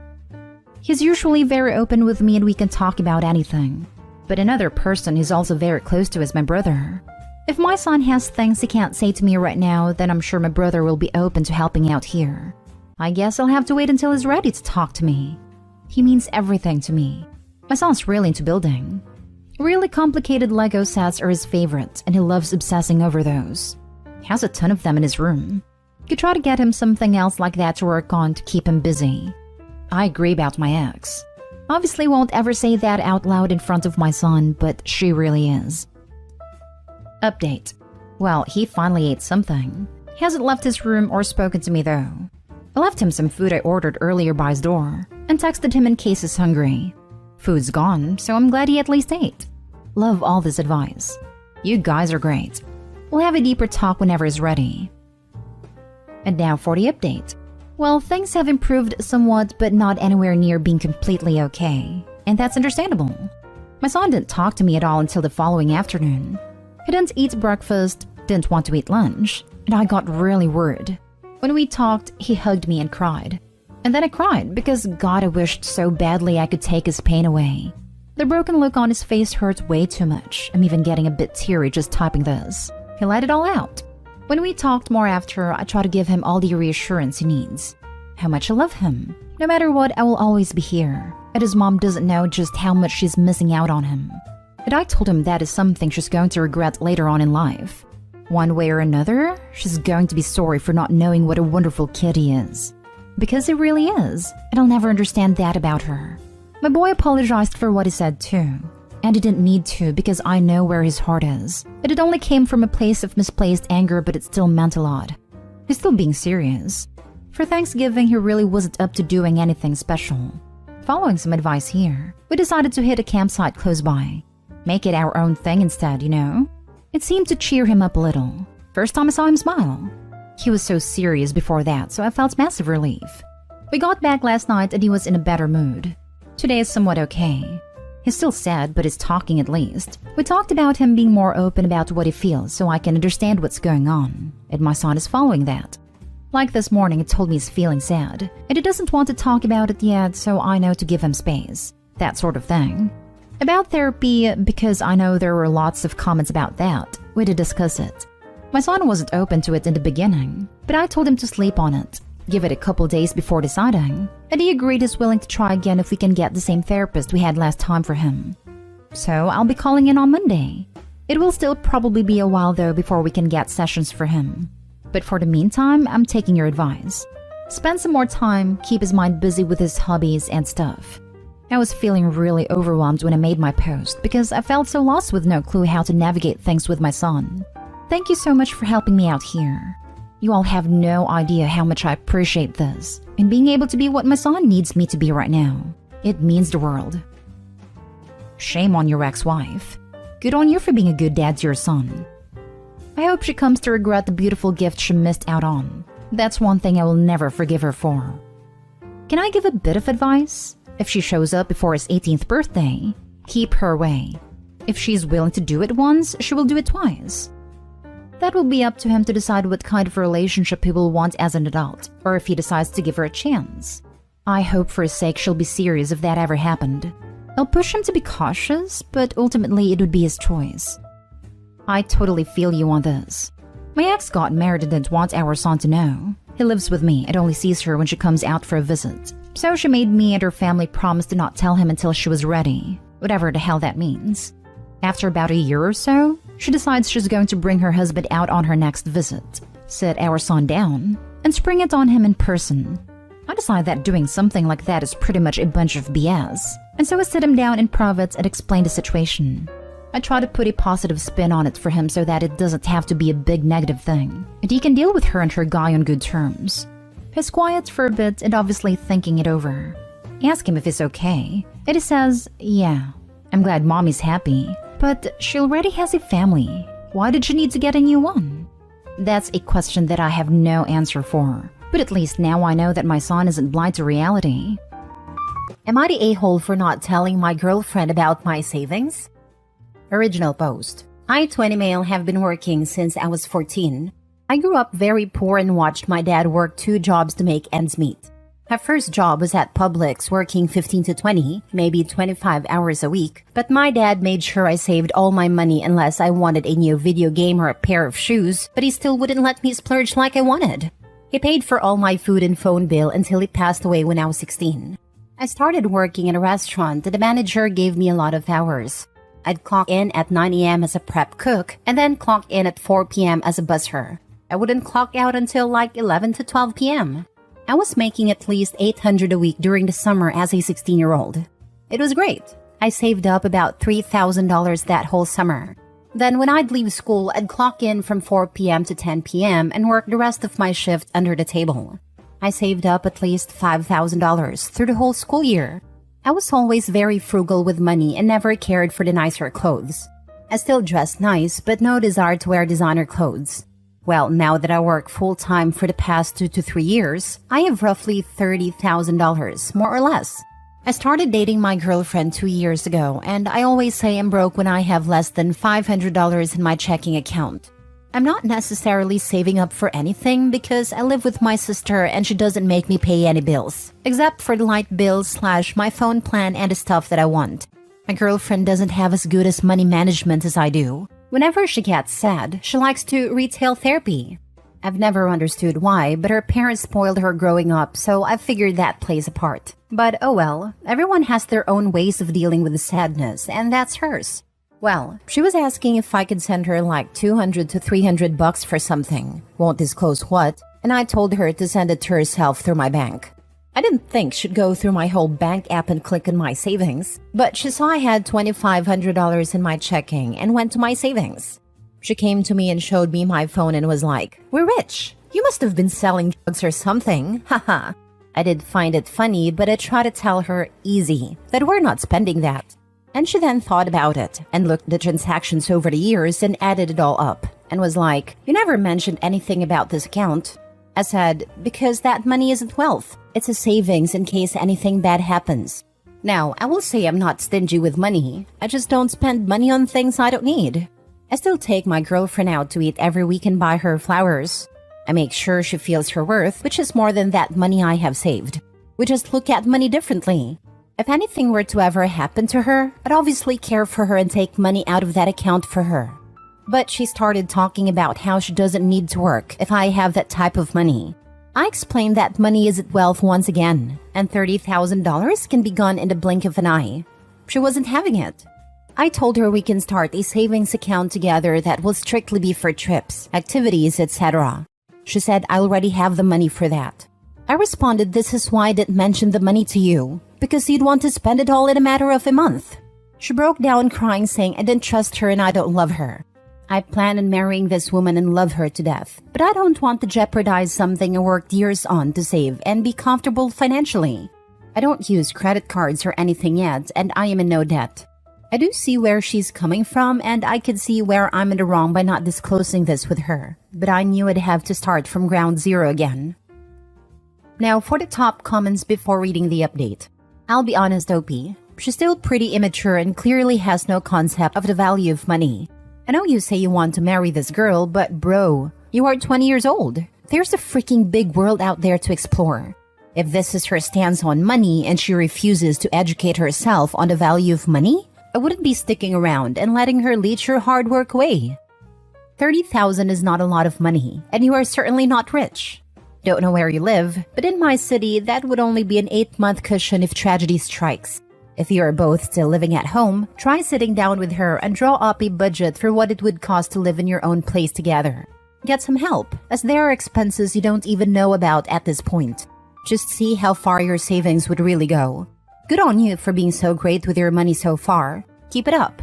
He's usually very open with me and we can talk about anything. But another person he's also very close to is my brother. If my son has things he can't say to me right now, then I'm sure my brother will be open to helping out here. I guess I'll have to wait until he's ready to talk to me. He means everything to me. My son's really into building. Really complicated Lego sets are his favorite, and he loves obsessing over those. He has a ton of them in his room. Could try to get him something else like that to work on to keep him busy. I agree about my ex. Obviously won't ever say that out loud in front of my son, but she really is. Update. Well, he finally ate something. He hasn't left his room or spoken to me though. I left him some food I ordered earlier by his door and texted him in case he's hungry. Food's gone, so I'm glad he at least ate. Love all this advice. You guys are great. We'll have a deeper talk whenever he's ready. And now for the update. Well, things have improved somewhat, but not anywhere near being completely okay. And that's understandable. My son didn't talk to me at all until the following afternoon. He didn't eat breakfast, didn't want to eat lunch, and I got really worried. When we talked, he hugged me and cried. And then I cried because God, I wished so badly I could take his pain away. The broken look on his face hurt way too much. I'm even getting a bit teary just typing this. He let it all out. When we talked more after, I tried to give him all the reassurance he needs. How much I love him. No matter what, I will always be here. And his mom doesn't know just how much she's missing out on him. And I told him that is something she's going to regret later on in life. One way or another, she's going to be sorry for not knowing what a wonderful kid he is. Because he really is, and I'll never understand that about her. My boy apologized for what he said too. And he didn't need to because I know where his heart is. It only came from a place of misplaced anger, but it still meant a lot. He's still being serious. For Thanksgiving, he really wasn't up to doing anything special. Following some advice here, we decided to hit a campsite close by. Make it our own thing instead, you know? It seemed to cheer him up a little. First time I saw him smile. He was so serious before that, so I felt massive relief. We got back last night and he was in a better mood. Today is somewhat okay. He's still sad, but is talking at least. We talked about him being more open about what he feels so I can understand what's going on. And my son is following that. Like this morning, he told me he's feeling sad. And he doesn't want to talk about it yet, so I know to give him space. That sort of thing. About therapy, because I know there were lots of comments about that, we did discuss it. My son wasn't open to it in the beginning, but I told him to sleep on it. Give it a couple days before deciding, and he agreed he's willing to try again if we can get the same therapist we had last time for him. So I'll be calling in on Monday. It will still probably be a while though before we can get sessions for him. But for the meantime, I'm taking your advice. Spend some more time, keep his mind busy with his hobbies and stuff. I was feeling really overwhelmed when I made my post because I felt so lost with no clue how to navigate things with my son. Thank you so much for helping me out here. You all have no idea how much I appreciate this and being able to be what my son needs me to be right now. It means the world. Shame on your ex-wife. Good on you for being a good dad to your son. I hope she comes to regret the beautiful gift she missed out on. That's one thing I will never forgive her for. Can I give a bit of advice? If she shows up before his 18th birthday, keep her away. If she's willing to do it once, she will do it twice. That will be up to him to decide what kind of relationship he will want as an adult, or if he decides to give her a chance. I hope for his sake she'll be serious if that ever happened. I'll push him to be cautious, but ultimately it would be his choice. I totally feel you on this. My ex got married and didn't want our son to know. He lives with me and only sees her when she comes out for a visit. So she made me and her family promise to not tell him until she was ready, whatever the hell that means. After about a year or so, she decides she's going to bring her husband out on her next visit, sit our son down, and spring it on him in person. I decide that doing something like that is pretty much a bunch of BS, and so I sit him down in private and explain the situation. I try to put a positive spin on it for him so that it doesn't have to be a big negative thing, and he can deal with her and her guy on good terms. He's quiet for a bit and obviously thinking it over. I ask him if he's okay, and he says, yeah, I'm glad mommy's happy. But she already has a family. Why did she need to get a new one? That's a question that I have no answer for. But at least now I know that my son isn't blind to reality. Am I the a-hole for not telling my girlfriend about my savings? Original post. I, 20 male, have been working since I was 14. I grew up very poor and watched my dad work 2 jobs to make ends meet. My first job was at Publix, working 15 to 20, maybe 25 hours a week. But my dad made sure I saved all my money unless I wanted a new video game or a pair of shoes, but he still wouldn't let me splurge like I wanted. He paid for all my food and phone bill until he passed away when I was 16. I started working in a restaurant and the manager gave me a lot of hours. I'd clock in at 9 a.m. as a prep cook and then clock in at 4 p.m. as a busser. I wouldn't clock out until like 11 to 12 p.m. I was making at least $800 a week during the summer as a 16-year-old. It was great. I saved up about $3,000 that whole summer. Then when I'd leave school, I'd clock in from 4 p.m. to 10 p.m. and work the rest of my shift under the table. I saved up at least $5,000 through the whole school year. I was always very frugal with money and never cared for the nicer clothes. I still dressed nice, but no desire to wear designer clothes. Well, now that I work full-time for the past 2 to 3 years, I have roughly $30,000, more or less. I started dating my girlfriend 2 years ago, and I always say I'm broke when I have less than $500 in my checking account. I'm not necessarily saving up for anything because I live with my sister and she doesn't make me pay any bills, except for the light bills / my phone plan and the stuff that I want. My girlfriend doesn't have as good as money management as I do. Whenever she gets sad, she likes to retail therapy. I've never understood why, but her parents spoiled her growing up, so I figured that plays a part. But oh well, everyone has their own ways of dealing with the sadness, and that's hers. Well, she was asking if I could send her like $200 to $300 for something. Won't disclose what, and I told her to send it to herself through my bank. I didn't think she'd go through my whole bank app and click on my savings, but she saw I had $2,500 in my checking and went to my savings. She came to me and showed me my phone and was like, "We're rich. You must have been selling drugs or something, haha." I did find it funny, but I tried to tell her easy that we're not spending that. And she then thought about it and looked at the transactions over the years and added it all up and was like, "You never mentioned anything about this account." I said, "Because that money isn't wealth. It's a savings in case anything bad happens." Now, I will say I'm not stingy with money. I just don't spend money on things I don't need. I still take my girlfriend out to eat every week and buy her flowers. I make sure she feels her worth, which is more than that money I have saved. We just look at money differently. If anything were to ever happen to her, I'd obviously care for her and take money out of that account for her. But she started talking about how she doesn't need to work if I have that type of money. I explained that money isn't wealth once again, and $30,000 can be gone in the blink of an eye. She wasn't having it. I told her we can start a savings account together that will strictly be for trips, activities, etc. She said I already have the money for that. I responded, "This is why I didn't mention the money to you, because you'd want to spend it all in a matter of a month." She broke down crying, saying I didn't trust her and I don't love her. I plan on marrying this woman and love her to death, but I don't want to jeopardize something I worked years on to save and be comfortable financially. I don't use credit cards or anything yet, and I am in no debt. I do see where she's coming from, and I could see where I'm in the wrong by not disclosing this with her, but I knew I'd have to start from ground zero again. Now for the top comments before reading the update. I'll be honest, OP. She's still pretty immature and clearly has no concept of the value of money. I know you say you want to marry this girl, but bro, you are 20 years old. There's a freaking big world out there to explore. If this is her stance on money and she refuses to educate herself on the value of money, I wouldn't be sticking around and letting her leech her hard work away. $30,000 is not a lot of money, and you are certainly not rich. Don't know where you live, but in my city, that would only be an 8-month cushion if tragedy strikes. If you are both still living at home, try sitting down with her and draw up a budget for what it would cost to live in your own place together. Get some help, as there are expenses you don't even know about at this point. Just see how far your savings would really go. Good on you for being so great with your money so far. Keep it up.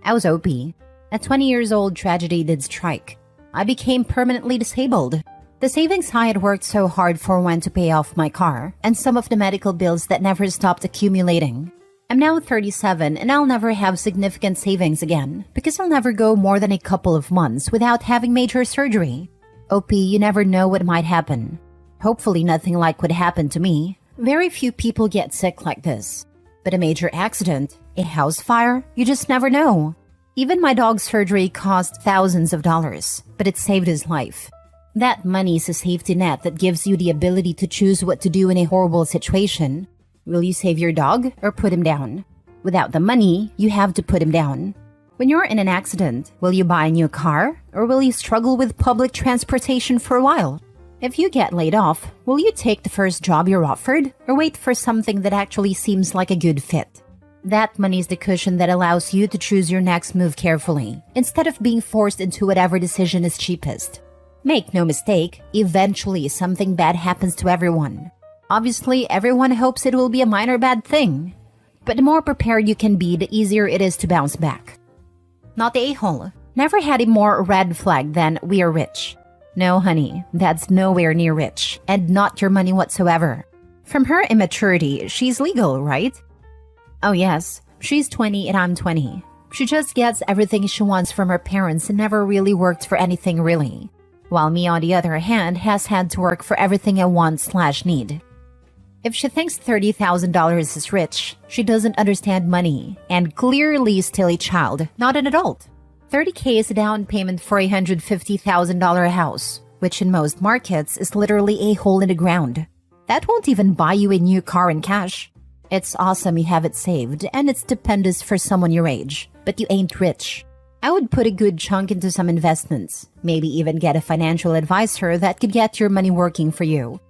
I was OP. At 20 years old, tragedy did strike. I became permanently disabled. The savings I had worked so hard for went to pay off my car and some of the medical bills that never stopped accumulating. I'm now 37 and I'll never have significant savings again because I'll never go more than a couple of months without having major surgery. OP, you never know what might happen. Hopefully nothing like what happened to me. Very few people get sick like this. But a major accident, a house fire, you just never know. Even my dog's surgery cost thousands of dollars, but it saved his life. That money is a safety net that gives you the ability to choose what to do in a horrible situation. Will you save your dog or put him down? Without the money, you have to put him down. When you're in an accident, will you buy a new car or will you struggle with public transportation for a while? If you get laid off, will you take the first job you're offered or wait for something that actually seems like a good fit? That money is the cushion that allows you to choose your next move carefully, instead of being forced into whatever decision is cheapest. Make no mistake, eventually something bad happens to everyone. Obviously, everyone hopes it will be a minor bad thing. But the more prepared you can be, the easier it is to bounce back. Not the a-hole. Never had a more red flag than "we are rich." No, honey, that's nowhere near rich, and not your money whatsoever. From her immaturity, she's legal, right? Oh yes, she's 20 and I'm 20. She just gets everything she wants from her parents and never really worked for anything really. While me, on the other hand, has had to work for everything I want/need. If she thinks $30,000 is rich, she doesn't understand money, and clearly is still a child, not an adult. $30K is a down payment for a $150,000 house, which in most markets is literally a hole in the ground. That won't even buy you a new car in cash. It's awesome you have it saved, and it's stupendous for someone your age, but you ain't rich. I would put a good chunk into some investments, maybe even get a financial advisor that could get your money working for you.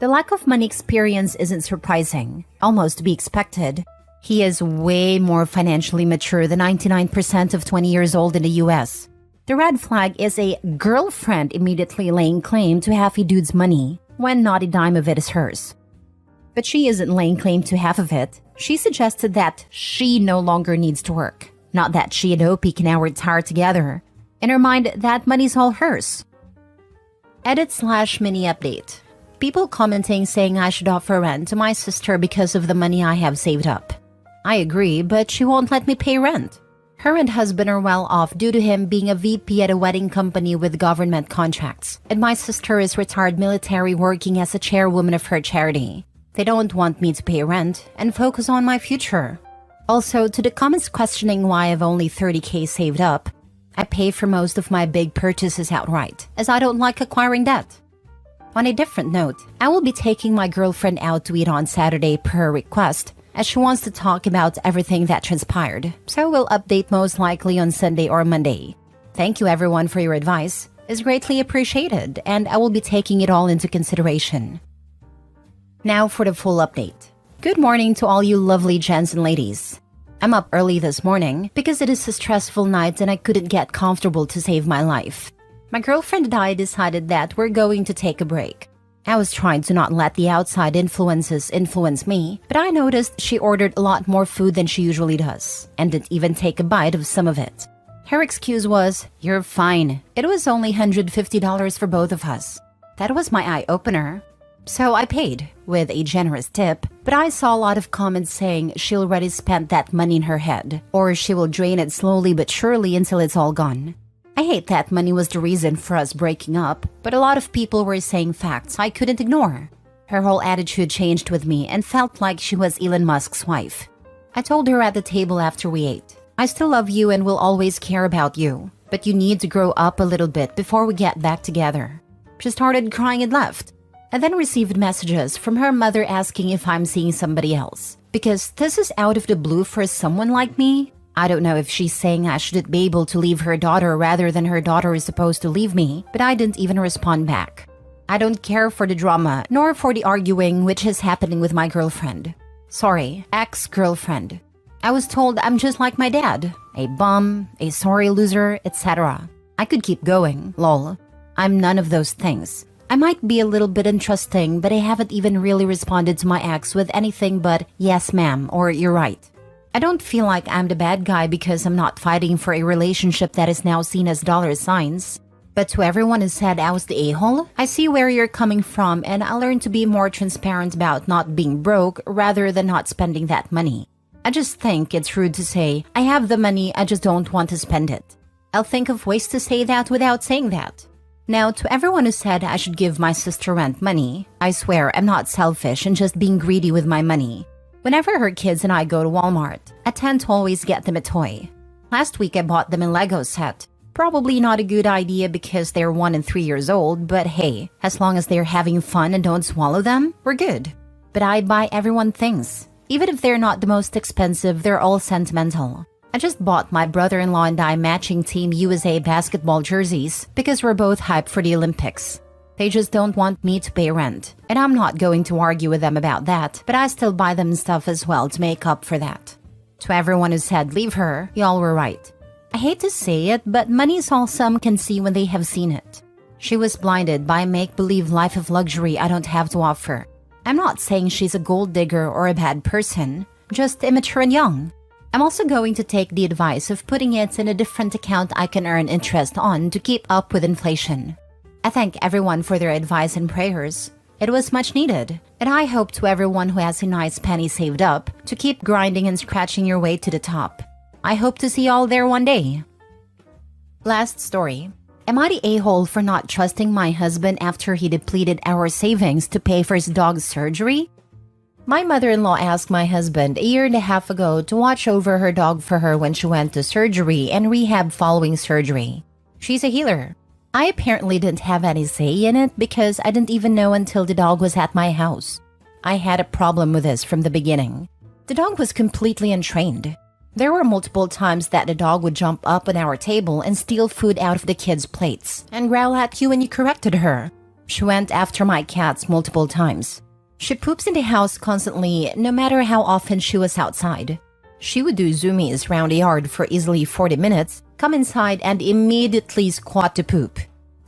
The lack of money experience isn't surprising, almost to be expected. He is way more financially mature than 99% of 20 years old in the US. The red flag is a girlfriend immediately laying claim to half a dude's money, when not a dime of it is hers. But she isn't laying claim to half of it. She suggested that she no longer needs to work, not that she and Opie can now retire together. In her mind, that money's all hers. Edit/mini update. People commenting saying I should offer rent to my sister because of the money I have saved up. I agree, but she won't let me pay rent. Her and husband are well off due to him being a VP at a wedding company with government contracts, and my sister is retired military working as a chairwoman of her charity. They don't want me to pay rent and focus on my future. Also, to the comments questioning why I've only $30K saved up, I pay for most of my big purchases outright, as I don't like acquiring debt. On a different note, I will be taking my girlfriend out to eat on Saturday per request, as she wants to talk about everything that transpired, so we'll update most likely on Sunday or Monday. Thank you everyone for your advice. It's greatly appreciated, and I will be taking it all into consideration. Now for the full update. Good morning to all you lovely gents and ladies. I'm up early this morning because it is a stressful night and I couldn't get comfortable to save my life. My girlfriend and I decided that we're going to take a break. I was trying to not let the outside influences influence me, but I noticed she ordered a lot more food than she usually does, and didn't even take a bite of some of it. Her excuse was, "You're fine. It was only $150 for both of us." That was my eye-opener. So I paid, with a generous tip, but I saw a lot of comments saying she already spent that money in her head, or she will drain it slowly but surely until it's all gone. I hate that money was the reason for us breaking up, but a lot of people were saying facts I couldn't ignore. Her whole attitude changed with me and felt like she was Elon Musk's wife. I told her at the table after we ate, "I still love you and will always care about you, but you need to grow up a little bit before we get back together." She started crying and left. I then received messages from her mother asking if I'm seeing somebody else, because this is out of the blue for someone like me. I don't know if she's saying I shouldn't be able to leave her daughter rather than her daughter is supposed to leave me, but I didn't even respond back. I don't care for the drama, nor for the arguing which is happening with my girlfriend. Sorry, ex-girlfriend. I was told I'm just like my dad, a bum, a sorry loser, etc. I could keep going, lol. I'm none of those things. I might be a little bit interesting, but I haven't even really responded to my ex with anything but "yes ma'am" or "you're right." I don't feel like I'm the bad guy because I'm not fighting for a relationship that is now seen as dollar signs. But to everyone who said I was the a-hole, I see where you're coming from, and I learned to be more transparent about not being broke rather than not spending that money. I just think it's rude to say, "I have the money, I just don't want to spend it." I'll think of ways to say that without saying that. Now, to everyone who said I should give my sister rent money, I swear I'm not selfish and just being greedy with my money. Whenever her kids and I go to Walmart, I tend to always get them a toy. Last week I bought them a Lego set. Probably not a good idea because they're 1 and 3 years old, but hey, as long as they're having fun and don't swallow them, we're good. But I buy everyone things. Even if they're not the most expensive, they're all sentimental. I just bought my brother-in-law and I matching Team USA basketball jerseys because we're both hyped for the Olympics. They just don't want me to pay rent, and I'm not going to argue with them about that, but I still buy them stuff as well to make up for that. To everyone who said leave her, y'all were right. I hate to say it, but money is all some can see when they have seen it. She was blinded by a make-believe life of luxury I don't have to offer. I'm not saying she's a gold digger or a bad person, just immature and young. I'm also going to take the advice of putting it in a different account I can earn interest on to keep up with inflation. I thank everyone for their advice and prayers. It was much needed, and I hope to everyone who has a nice penny saved up to keep grinding and scratching your way to the top. I hope to see y'all there one day. Last story. Am I the a-hole for not trusting my husband after he depleted our savings to pay for his dog's surgery? My mother-in-law asked my husband a year and a half ago to watch over her dog for her when she went to surgery and rehab following surgery. She's a healer. I apparently didn't have any say in it because I didn't even know until the dog was at my house. I had a problem with this from the beginning. The dog was completely untrained. There were multiple times that the dog would jump up on our table and steal food out of the kids' plates and growl at you when you corrected her. She went after my cats multiple times. She poops in the house constantly, no matter how often she was outside. She would do zoomies around the yard for easily 40 minutes, come inside and immediately squat to poop.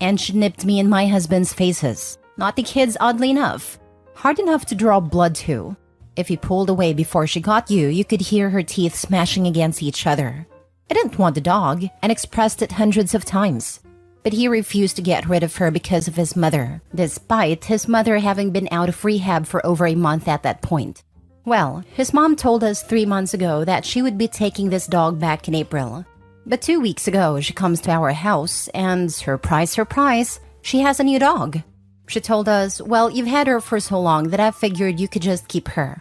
And she nipped me and my husband's faces. Not the kids, oddly enough. Hard enough to draw blood to. If you pulled away before she got you, you could hear her teeth smashing against each other. I didn't want the dog and expressed it hundreds of times. But he refused to get rid of her because of his mother, despite his mother having been out of rehab for over a month at that point. Well, his mom told us 3 months ago that she would be taking this dog back in April. But 2 weeks ago, she comes to our house and, surprise, surprise, she has a new dog. She told us, well, you've had her for so long that I figured you could just keep her.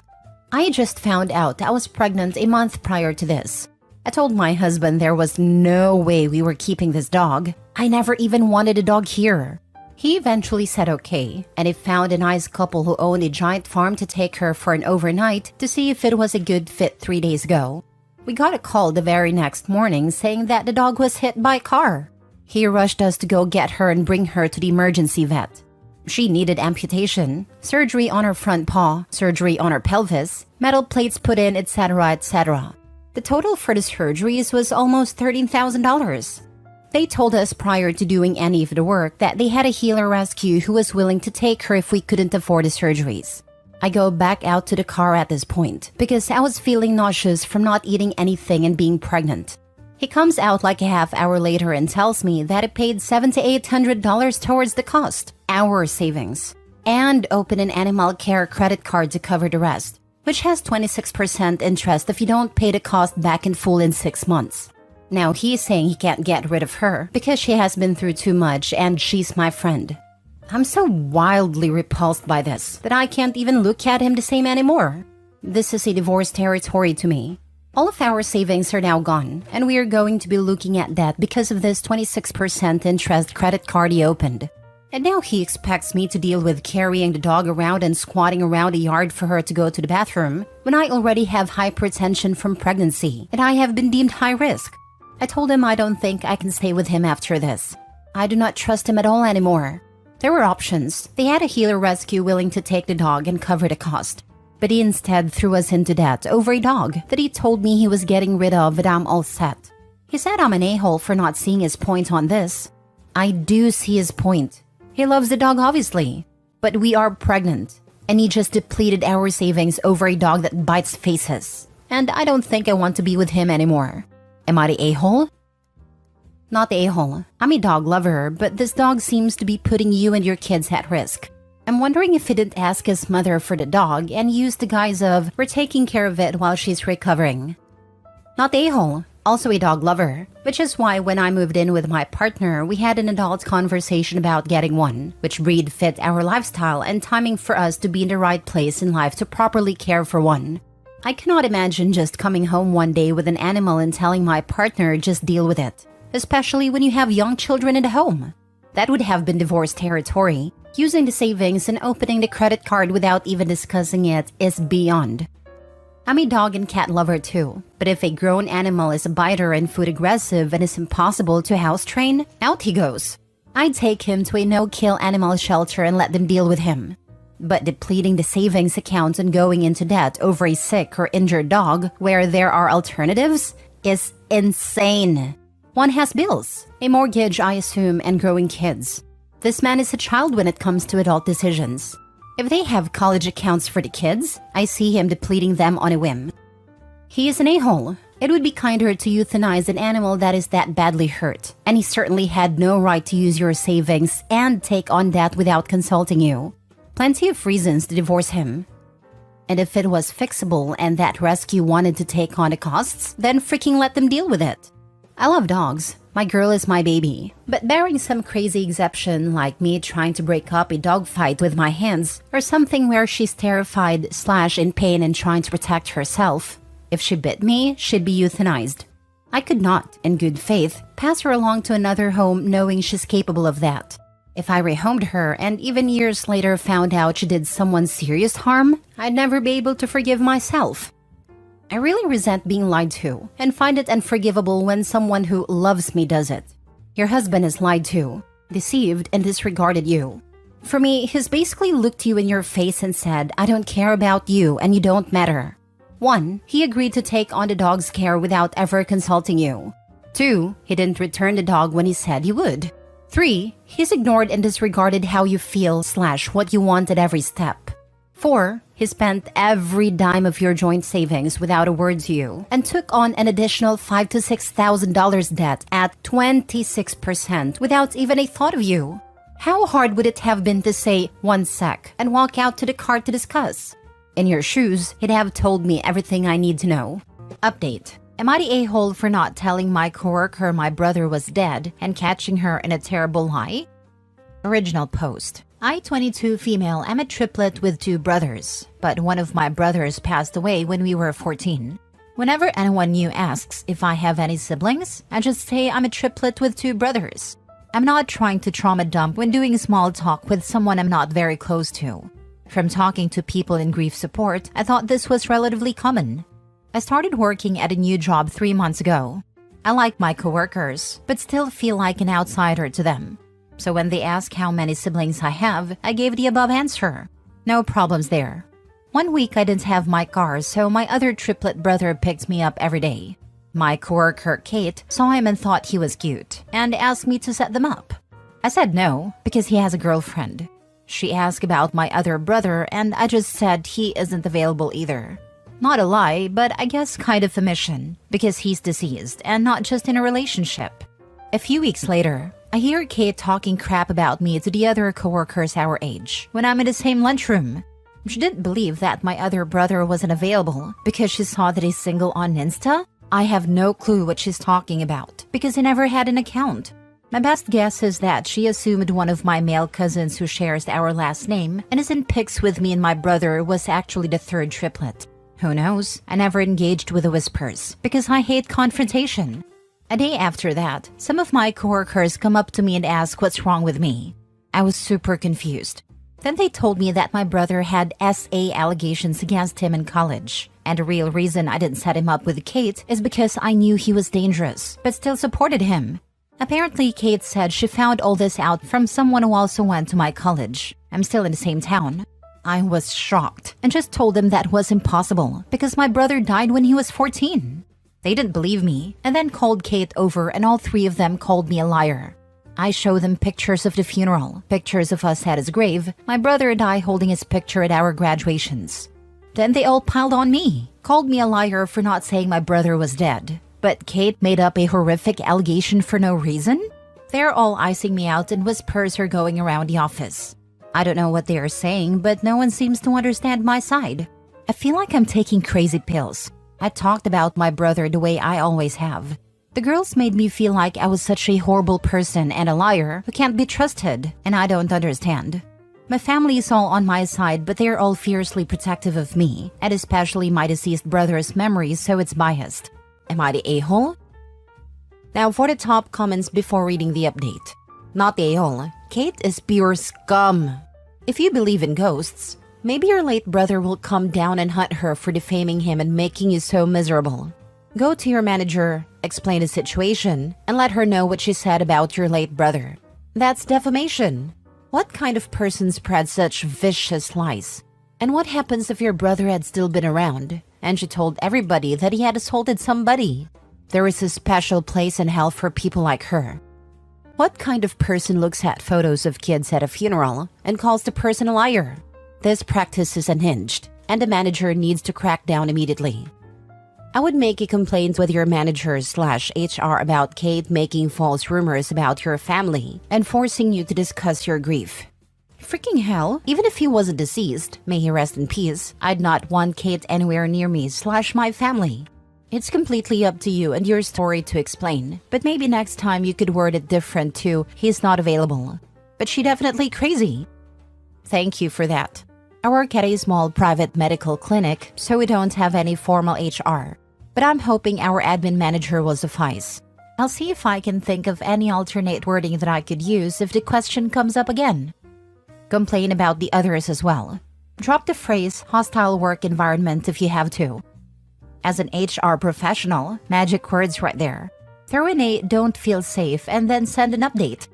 I just found out I was pregnant a month prior to this. I told my husband there was no way we were keeping this dog. I never even wanted a dog here. He eventually said okay, and he found a nice couple who owned a giant farm to take her for an overnight to see if it was a good fit 3 days ago. We got a call the very next morning saying that the dog was hit by a car. He rushed us to go get her and bring her to the emergency vet. She needed amputation, surgery on her front paw, surgery on her pelvis, metal plates put in, etc., etc. The total for the surgeries was almost $13,000. They told us prior to doing any of the work that they had a healer rescue who was willing to take her if we couldn't afford the surgeries. I go back out to the car at this point because I was feeling nauseous from not eating anything and being pregnant. He comes out like a half hour later and tells me that it paid $700 to $800 towards the cost, our savings, and open an animal care credit card to cover the rest, which has 26% interest if you don't pay the cost back in full in 6 months. Now he's saying he can't get rid of her because she has been through too much and she's my friend. I'm so wildly repulsed by this that I can't even look at him the same anymore. This is a divorce territory to me. All of our savings are now gone, and we are going to be looking at that because of this 26% interest credit card he opened. And now he expects me to deal with carrying the dog around and squatting around the yard for her to go to the bathroom when I already have hypertension from pregnancy and I have been deemed high risk. I told him I don't think I can stay with him after this. I do not trust him at all anymore. There were options. They had a healer rescue willing to take the dog and cover the cost. But he instead threw us into debt over a dog that he told me he was getting rid of and I'm all set. He said I'm an a-hole for not seeing his point on this. I do see his point. He loves the dog obviously, but we are pregnant and he just depleted our savings over a dog that bites faces. And I don't think I want to be with him anymore. Am I the a-hole? Not the a-hole. I'm a dog lover, but this dog seems to be putting you and your kids at risk. I'm wondering if he didn't ask his mother for the dog and used the guise of, we're taking care of it while she's recovering. Not the a-hole, also a dog lover, which is why when I moved in with my partner, we had an adult conversation about getting one, which breed fit our lifestyle and timing for us to be in the right place in life to properly care for one. I cannot imagine just coming home one day with an animal and telling my partner just deal with it. especially when you have young children in the home. That would have been divorce territory. Using the savings and opening the credit card without even discussing it is beyond. I'm a dog and cat lover too, but if a grown animal is a biter and food aggressive and is impossible to house train, out he goes. I'd take him to a no-kill animal shelter and let them deal with him. But depleting the savings account and going into debt over a sick or injured dog where there are alternatives is insane. One has bills, a mortgage I assume, and growing kids. This man is a child when it comes to adult decisions. If they have college accounts for the kids, I see him depleting them on a whim. He is an a-hole. It would be kinder to euthanize an animal that is that badly hurt, and he certainly had no right to use your savings and take on debt without consulting you. Plenty of reasons to divorce him. And if it was fixable and that rescue wanted to take on the costs, then freaking let them deal with it. I love dogs. My girl is my baby. But barring some crazy exception like me trying to break up a dog fight with my hands, or something where she's terrified / in pain and trying to protect herself, if she bit me, she'd be euthanized. I could not, in good faith, pass her along to another home knowing she's capable of that. If I rehomed her and even years later found out she did someone serious harm, I'd never be able to forgive myself. I really resent being lied to and find it unforgivable when someone who loves me does it. Your husband is lied to, deceived, and disregarded you. For me, he's basically looked you in your face and said, I don't care about you and you don't matter. 1. He agreed to take on the dog's care without ever consulting you. 2. He didn't return the dog when he said he would. 3. He's ignored and disregarded how you feel / what you want at every step. 4. He spent every dime of your joint savings without a word to you and took on an additional $5,000 to $6,000 debt at 26% without even a thought of you. How hard would it have been to say 1 sec and walk out to the car to discuss? In your shoes, he'd have told me everything I need to know. Update. Am I the a-hole for not telling my coworker my brother was dead and catching her in a terrible lie? Original post. I, 22 female, am a triplet with 2 brothers, but one of my brothers passed away when we were 14. Whenever anyone new asks if I have any siblings, I just say I'm a triplet with 2 brothers. I'm not trying to trauma dump when doing small talk with someone I'm not very close to. From talking to people in grief support, I thought this was relatively common. I started working at a new job 3 months ago. I like my coworkers, but still feel like an outsider to them. So when they ask how many siblings I have, I gave the above answer. No problems there. 1 week I didn't have my car, so my other triplet brother picked me up every day. My coworker Kate saw him and thought he was cute, and asked me to set them up. I said no, because he has a girlfriend. She asked about my other brother, and I just said he isn't available either. Not a lie, but I guess kind of a mission, because he's deceased and not just in a relationship. A few weeks later, I hear Kate talking crap about me to the other coworkers our age when I'm in the same lunchroom. She didn't believe that my other brother wasn't available because she saw that he's single on Insta. I have no clue what she's talking about because he never had an account. My best guess is that she assumed one of my male cousins who shares our last name and is in pics with me and my brother was actually the 3rd triplet. Who knows? I never engaged with the whispers because I hate confrontation. A day after that, some of my coworkers come up to me and ask what's wrong with me. I was super confused. Then they told me that my brother had SA allegations against him in college. And the real reason I didn't set him up with Kate is because I knew he was dangerous, but still supported him. Apparently, Kate said she found all this out from someone who also went to my college. I'm still in the same town. I was shocked and just told them that was impossible because my brother died when he was 14. They didn't believe me and then called Kate over and all 3 of them called me a liar. I showed them pictures of the funeral, pictures of us at his grave, my brother and I holding his picture at our graduations. Then they all piled on me, called me a liar for not saying my brother was dead. But Kate made up a horrific allegation for no reason? They're all icing me out and whispers are going around the office. I don't know what they are saying, but no one seems to understand my side. I feel like I'm taking crazy pills. I talked about my brother the way I always have. The girls made me feel like I was such a horrible person and a liar who can't be trusted, and I don't understand. My family is all on my side, but they're all fiercely protective of me, and especially my deceased brother's memories, so it's biased. Am I the a-hole? Now for the top comments before reading the update. Not they all. Kate is pure scum. If you believe in ghosts, maybe your late brother will come down and hunt her for defaming him and making you so miserable. Go to your manager, explain the situation, and let her know what she said about your late brother. That's defamation. What kind of person spreads such vicious lies? And what happens if your brother had still been around and she told everybody that he had assaulted somebody? There is a special place in hell for people like her. What kind of person looks at photos of kids at a funeral and calls the person a liar? This practice is unhinged, and the manager needs to crack down immediately. I would make a complaint with your manager/HR about Kate making false rumors about your family and forcing you to discuss your grief. Freaking hell, even if he wasn't deceased, may he rest in peace, I'd not want Kate anywhere near me/my family. It's completely up to you and your story to explain, but maybe next time you could word it different to he's not available. But she definitely crazy. Thank you for that. I work at a small private medical clinic, so we don't have any formal HR. But I'm hoping our admin manager will suffice. I'll see if I can think of any alternate wording that I could use if the question comes up again. Complain about the others as well. Drop the phrase hostile work environment if you have to. As an HR professional, magic words right there. Throw in a don't feel safe and then send an update.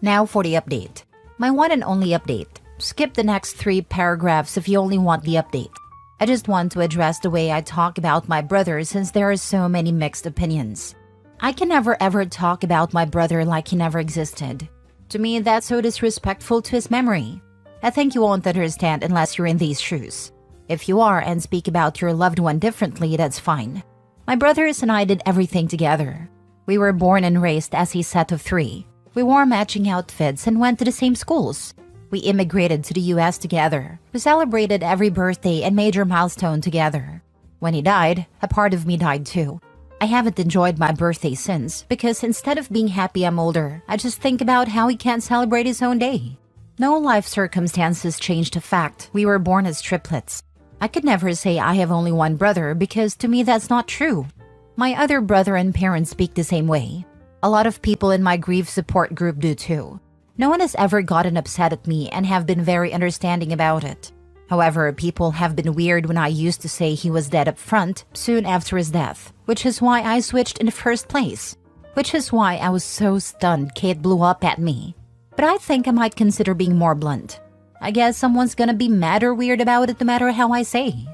Now for the update. My one and only update. Skip the next 3 paragraphs if you only want the update. I just want to address the way I talk about my brother since there are so many mixed opinions. I can never ever talk about my brother like he never existed. To me, that's so disrespectful to his memory. I think you won't understand unless you're in these shoes. If you are and speak about your loved one differently, that's fine. My brothers and I did everything together. We were born and raised as a set of 3. We wore matching outfits and went to the same schools. We immigrated to the US together. We celebrated every birthday and major milestone together. When he died, a part of me died too. I haven't enjoyed my birthday since because instead of being happy I'm older, I just think about how he can't celebrate his own day. No life circumstances changed the fact we were born as triplets. I could never say I have only one brother because to me that's not true. My other brother and parents speak the same way. A lot of people in my grief support group do too. No one has ever gotten upset at me and have been very understanding about it. However, people have been weird when I used to say he was dead up front soon after his death, which is why I switched in the first place. Which is why I was so stunned Kate blew up at me. But I think I might consider being more blunt. I guess someone's gonna be mad or weird about it no matter how I say.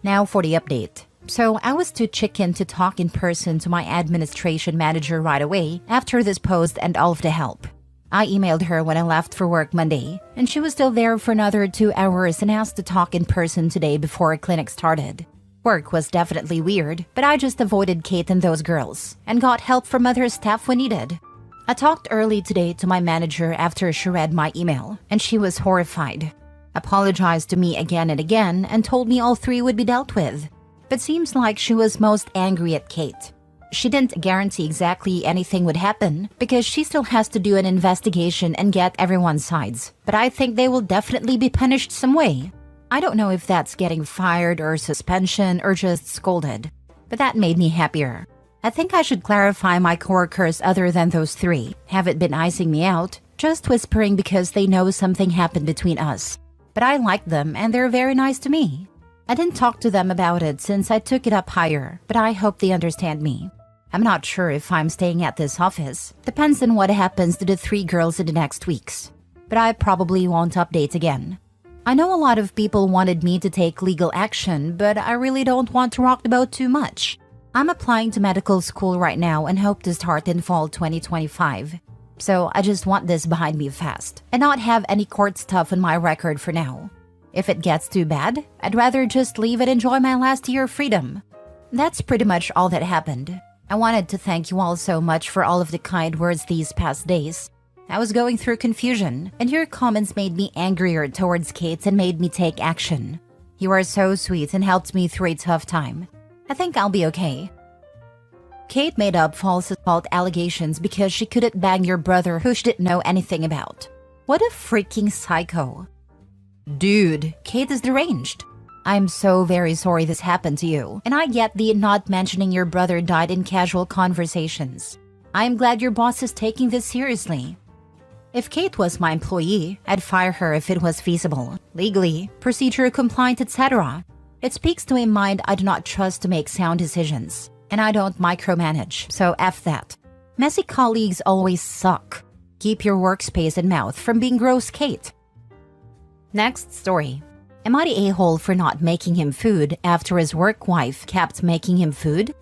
Now for the update. So I was too chicken to talk in person to my administration manager right away after this post and all of the help. I emailed her when I left for work Monday, and she was still there for another 2 hours and asked to talk in person today before clinic started. Work was definitely weird, but I just avoided Kate and those girls, and got help from other staff when needed. I talked early today to my manager after she read my email, and she was horrified. Apologized to me again and again, and told me all 3 would be dealt with. But seems like she was most angry at Kate. She didn't guarantee exactly anything would happen because she still has to do an investigation and get everyone's sides. But I think they will definitely be punished some way. I don't know if that's getting fired or suspension or just scolded. But that made me happier. I think I should clarify my coworkers other than those 3. Haven't been icing me out, just whispering because they know something happened between us. But I like them and they're very nice to me. I didn't talk to them about it since I took it up higher, but I hope they understand me. I'm not sure if I'm staying at this office. Depends on what happens to the 3 girls in the next weeks. But I probably won't update again. I know a lot of people wanted me to take legal action, but I really don't want to rock the boat too much. I'm applying to medical school right now and hope to start in fall 2025. So I just want this behind me fast and not have any court stuff on my record for now. If it gets too bad, I'd rather just leave and enjoy my last year of freedom. That's pretty much all that happened. I wanted to thank you all so much for all of the kind words these past days. I was going through confusion, and your comments made me angrier towards Kate and made me take action. You are so sweet and helped me through a tough time. I think I'll be okay. Kate made up false assault allegations because she couldn't bang your brother who she didn't know anything about. What a freaking psycho. Dude, Kate is deranged. I'm so very sorry this happened to you, and I get the not mentioning your brother died in casual conversations. I'm glad your boss is taking this seriously. If Kate was my employee, I'd fire her if it was feasible, legally, procedure compliant, etc. It speaks to a mind I do not trust to make sound decisions, and I don't micromanage, so F that. Messy colleagues always suck. Keep your workspace and mouth from being gross, Kate. Next story. Am I the a-hole for not making him food after his work wife kept making him food?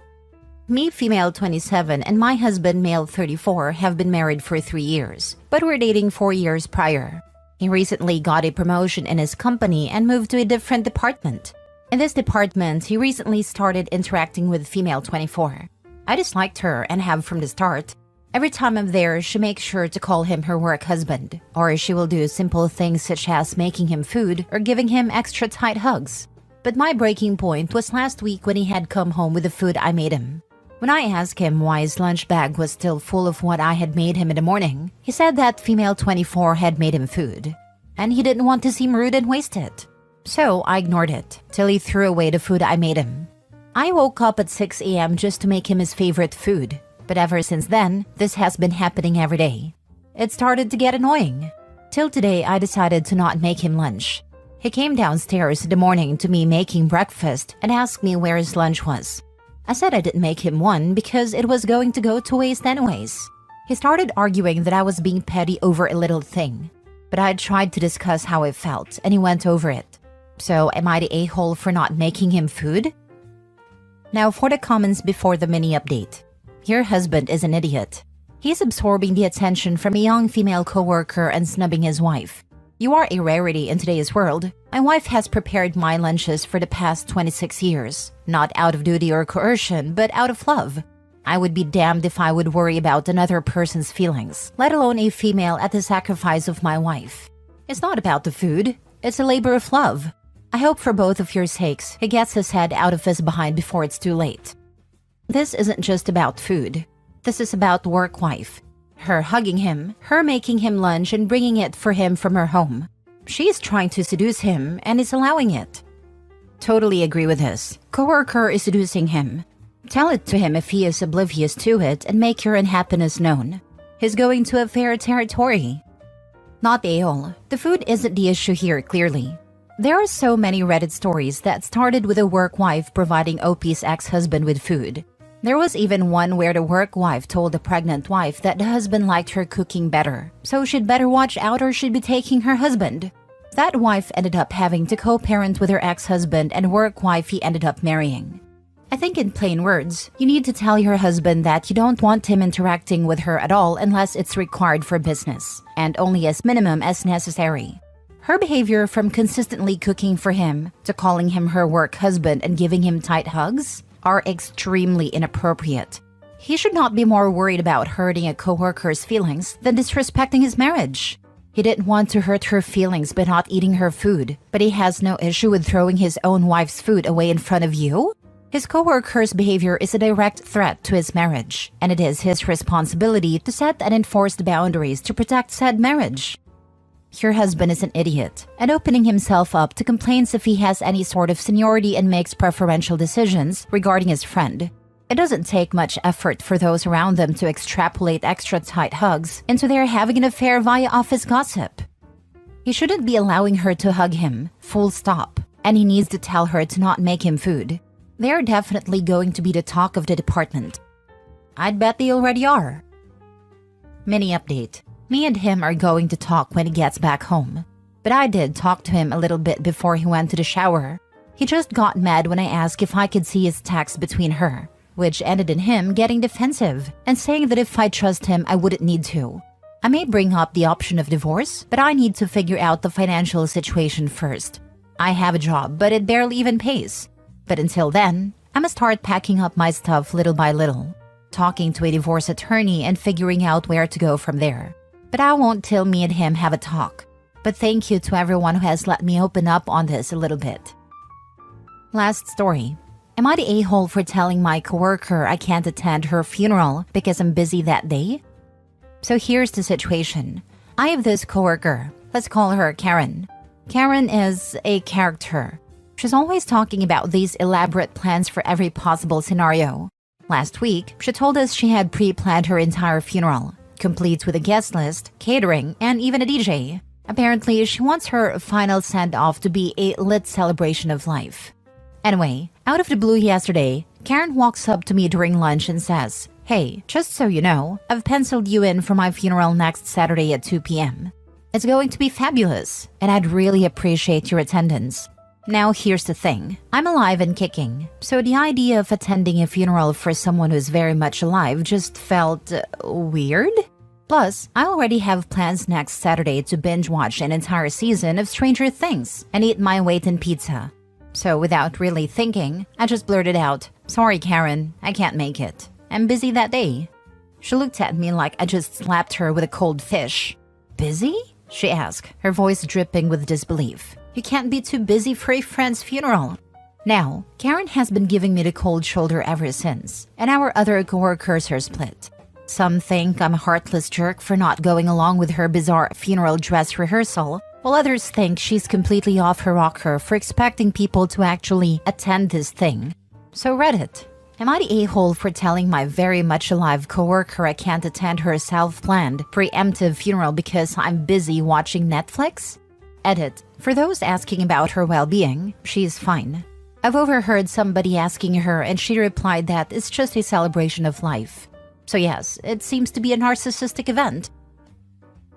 Me, female 27, and my husband, male 34, have been married for 3 years, but were dating 4 years prior. He recently got a promotion in his company and moved to a different department. In this department, he recently started interacting with female 24. I disliked her and have from the start. Every time I'm there, she makes sure to call him her work husband, or she will do simple things such as making him food or giving him extra tight hugs. But my breaking point was last week when he had come home with the food I made him. When I asked him why his lunch bag was still full of what I had made him in the morning, he said that female 24 had made him food, and he didn't want to seem rude and waste it. So I ignored it, till he threw away the food I made him. I woke up at 6 a.m. just to make him his favorite food. But ever since then, this has been happening every day. It started to get annoying. Till today, I decided to not make him lunch. He came downstairs in the morning to me making breakfast and asked me where his lunch was. I said I didn't make him one because it was going to go to waste anyways. He started arguing that I was being petty over a little thing. But I tried to discuss how I felt and he went over it. So am I the a-hole for not making him food? Now for the comments before the mini update. Your husband is an idiot. He's absorbing the attention from a young female coworker and snubbing his wife. You are a rarity in today's world. My wife has prepared my lunches for the past 26 years, not out of duty or coercion, but out of love. I would be damned if I would worry about another person's feelings, let alone a female at the sacrifice of my wife. It's not about the food. It's a labor of love. I hope for both of your sakes he gets his head out of his behind before it's too late. This isn't just about food. This is about work wife. Her hugging him, her making him lunch and bringing it for him from her home. She's trying to seduce him and is allowing it. Totally agree with this. Coworker is seducing him. Tell it to him if he is oblivious to it and make your unhappiness known. He's going to a fair territory. Not a-hole. The food isn't the issue here, clearly. There are so many Reddit stories that started with a work wife providing OP's ex-husband with food. There was even one where the work wife told the pregnant wife that the husband liked her cooking better, so she'd better watch out or she'd be taking her husband. That wife ended up having to co-parent with her ex-husband and work wife he ended up marrying. I think in plain words, you need to tell your husband that you don't want him interacting with her at all unless it's required for business, and only as minimum as necessary. Her behavior from consistently cooking for him to calling him her work husband and giving him tight hugs are extremely inappropriate. He should not be more worried about hurting a coworker's feelings than disrespecting his marriage. He didn't want to hurt her feelings by not eating her food, but he has no issue with throwing his own wife's food away in front of you? His coworker's behavior is a direct threat to his marriage, and it is his responsibility to set and enforce the boundaries to protect said marriage. Your husband is an idiot and opening himself up to complaints if he has any sort of seniority and makes preferential decisions regarding his friend. It doesn't take much effort for those around them to extrapolate extra tight hugs into their having an affair via office gossip. He shouldn't be allowing her to hug him, full stop, and he needs to tell her to not make him food. They are definitely going to be the talk of the department. I'd bet they already are. Mini update. Me and him are going to talk when he gets back home. But I did talk to him a little bit before he went to the shower. He just got mad when I asked if I could see his text between her, which ended in him getting defensive and saying that if I trust him, I wouldn't need to. I may bring up the option of divorce, but I need to figure out the financial situation first. I have a job, but it barely even pays. But until then, I'ma start packing up my stuff little by little, talking to a divorce attorney and figuring out where to go from there. But I won't till me and him have a talk. But thank you to everyone who has let me open up on this a little bit. Last story. Am I the a-hole for telling my coworker I can't attend her funeral because I'm busy that day? So here's the situation. I have this coworker. Let's call her Karen. Karen is a character. She's always talking about these elaborate plans for every possible scenario. Last week, she told us she had pre-planned her entire funeral, complete with a guest list, catering, and even a DJ. Apparently, she wants her final send-off to be a lit celebration of life. Anyway, out of the blue yesterday, Karen walks up to me during lunch and says, "Hey, just so you know, I've penciled you in for my funeral next Saturday at 2 p.m. It's going to be fabulous, and I'd really appreciate your attendance." Now here's the thing, I'm alive and kicking, so the idea of attending a funeral for someone who's very much alive just felt weird. Plus, I already have plans next Saturday to binge watch an entire season of Stranger Things and eat my weight in pizza. So without really thinking, I just blurted out, "Sorry Karen, I can't make it. I'm busy that day." She looked at me like I just slapped her with a cold fish. "Busy?" she asked, her voice dripping with disbelief. "You can't be too busy for a friend's funeral." Now, Karen has been giving me the cold shoulder ever since, and our other coworkers are split. Some think I'm a heartless jerk for not going along with her bizarre funeral dress rehearsal, while others think she's completely off her rocker for expecting people to actually attend this thing. So Reddit, am I the a-hole for telling my very much alive coworker I can't attend her self-planned, preemptive funeral because I'm busy watching Netflix? Edit, for those asking about her well-being, she's fine. I've overheard somebody asking her and she replied that it's just a celebration of life. So yes, it seems to be a narcissistic event.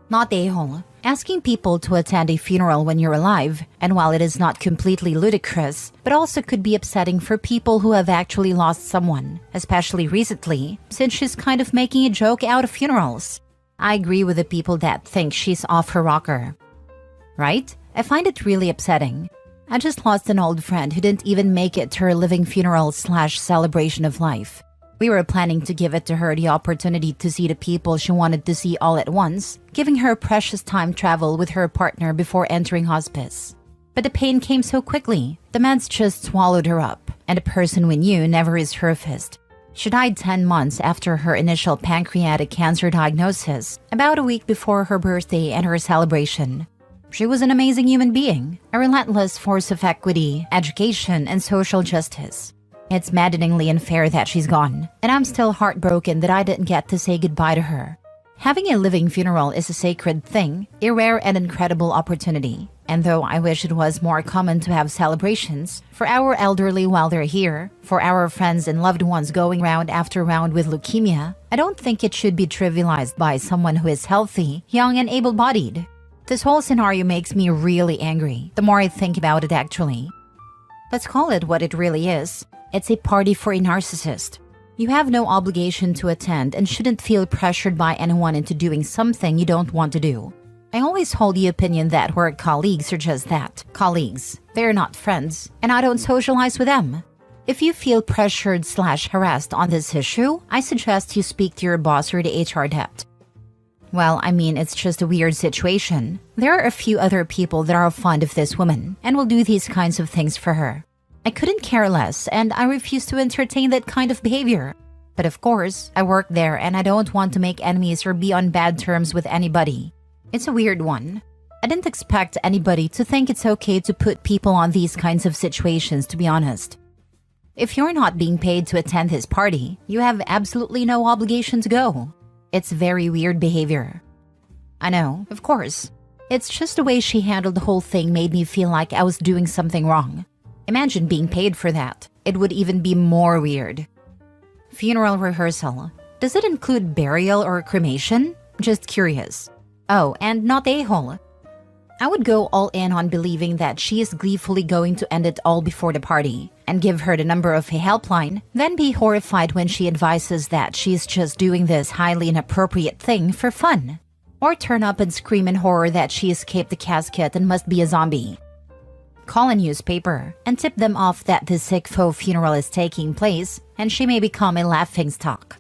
Not a-hole. Asking people to attend a funeral when you're alive, and while it is not completely ludicrous, but also could be upsetting for people who have actually lost someone, especially recently, since she's kind of making a joke out of funerals. I agree with the people that think she's off her rocker. Right? I find it really upsetting. I just lost an old friend who didn't even make it to her living funeral/celebration of life. We were planning to give it to her the opportunity to see the people she wanted to see all at once, giving her precious time travel with her partner before entering hospice. But the pain came so quickly, the meds just swallowed her up, and the person we knew never resurfaced. She died 10 months after her initial pancreatic cancer diagnosis, about a week before her birthday and her celebration. She was an amazing human being, a relentless force of equity, education, and social justice. It's maddeningly unfair that she's gone, and I'm still heartbroken that I didn't get to say goodbye to her. Having a living funeral is a sacred thing, a rare and incredible opportunity. And though I wish it was more common to have celebrations, for our elderly while they're here, for our friends and loved ones going round after round with leukemia, I don't think it should be trivialized by someone who is healthy, young, and able-bodied. This whole scenario makes me really angry, the more I think about it actually. Let's call it what it really is. It's a party for a narcissist. You have no obligation to attend and shouldn't feel pressured by anyone into doing something you don't want to do. I always hold the opinion that work colleagues are just that, colleagues. They're not friends, and I don't socialize with them. If you feel pressured/harassed on this issue, I suggest you speak to your boss or the HR dept. Well, I mean, it's just a weird situation. There are a few other people that are fond of this woman and will do these kinds of things for her. I couldn't care less, and I refuse to entertain that kind of behavior. But of course, I work there and I don't want to make enemies or be on bad terms with anybody. It's a weird one. I didn't expect anybody to think it's okay to put people on these kinds of situations, to be honest. If you're not being paid to attend his party, you have absolutely no obligation to go. It's very weird behavior. I know, of course. It's just the way she handled the whole thing made me feel like I was doing something wrong. Imagine being paid for that. It would even be more weird. Funeral rehearsal. Does it include burial or cremation? Just curious. Oh, and not a-hole. I would go all in on believing that she is gleefully going to end it all before the party and give her the number of a helpline, then be horrified when she advises that she's just doing this highly inappropriate thing for fun. Or turn up and scream in horror that she escaped the casket and must be a zombie. Call a newspaper and tip them off that the sick faux funeral is taking place and she may become a laughingstock.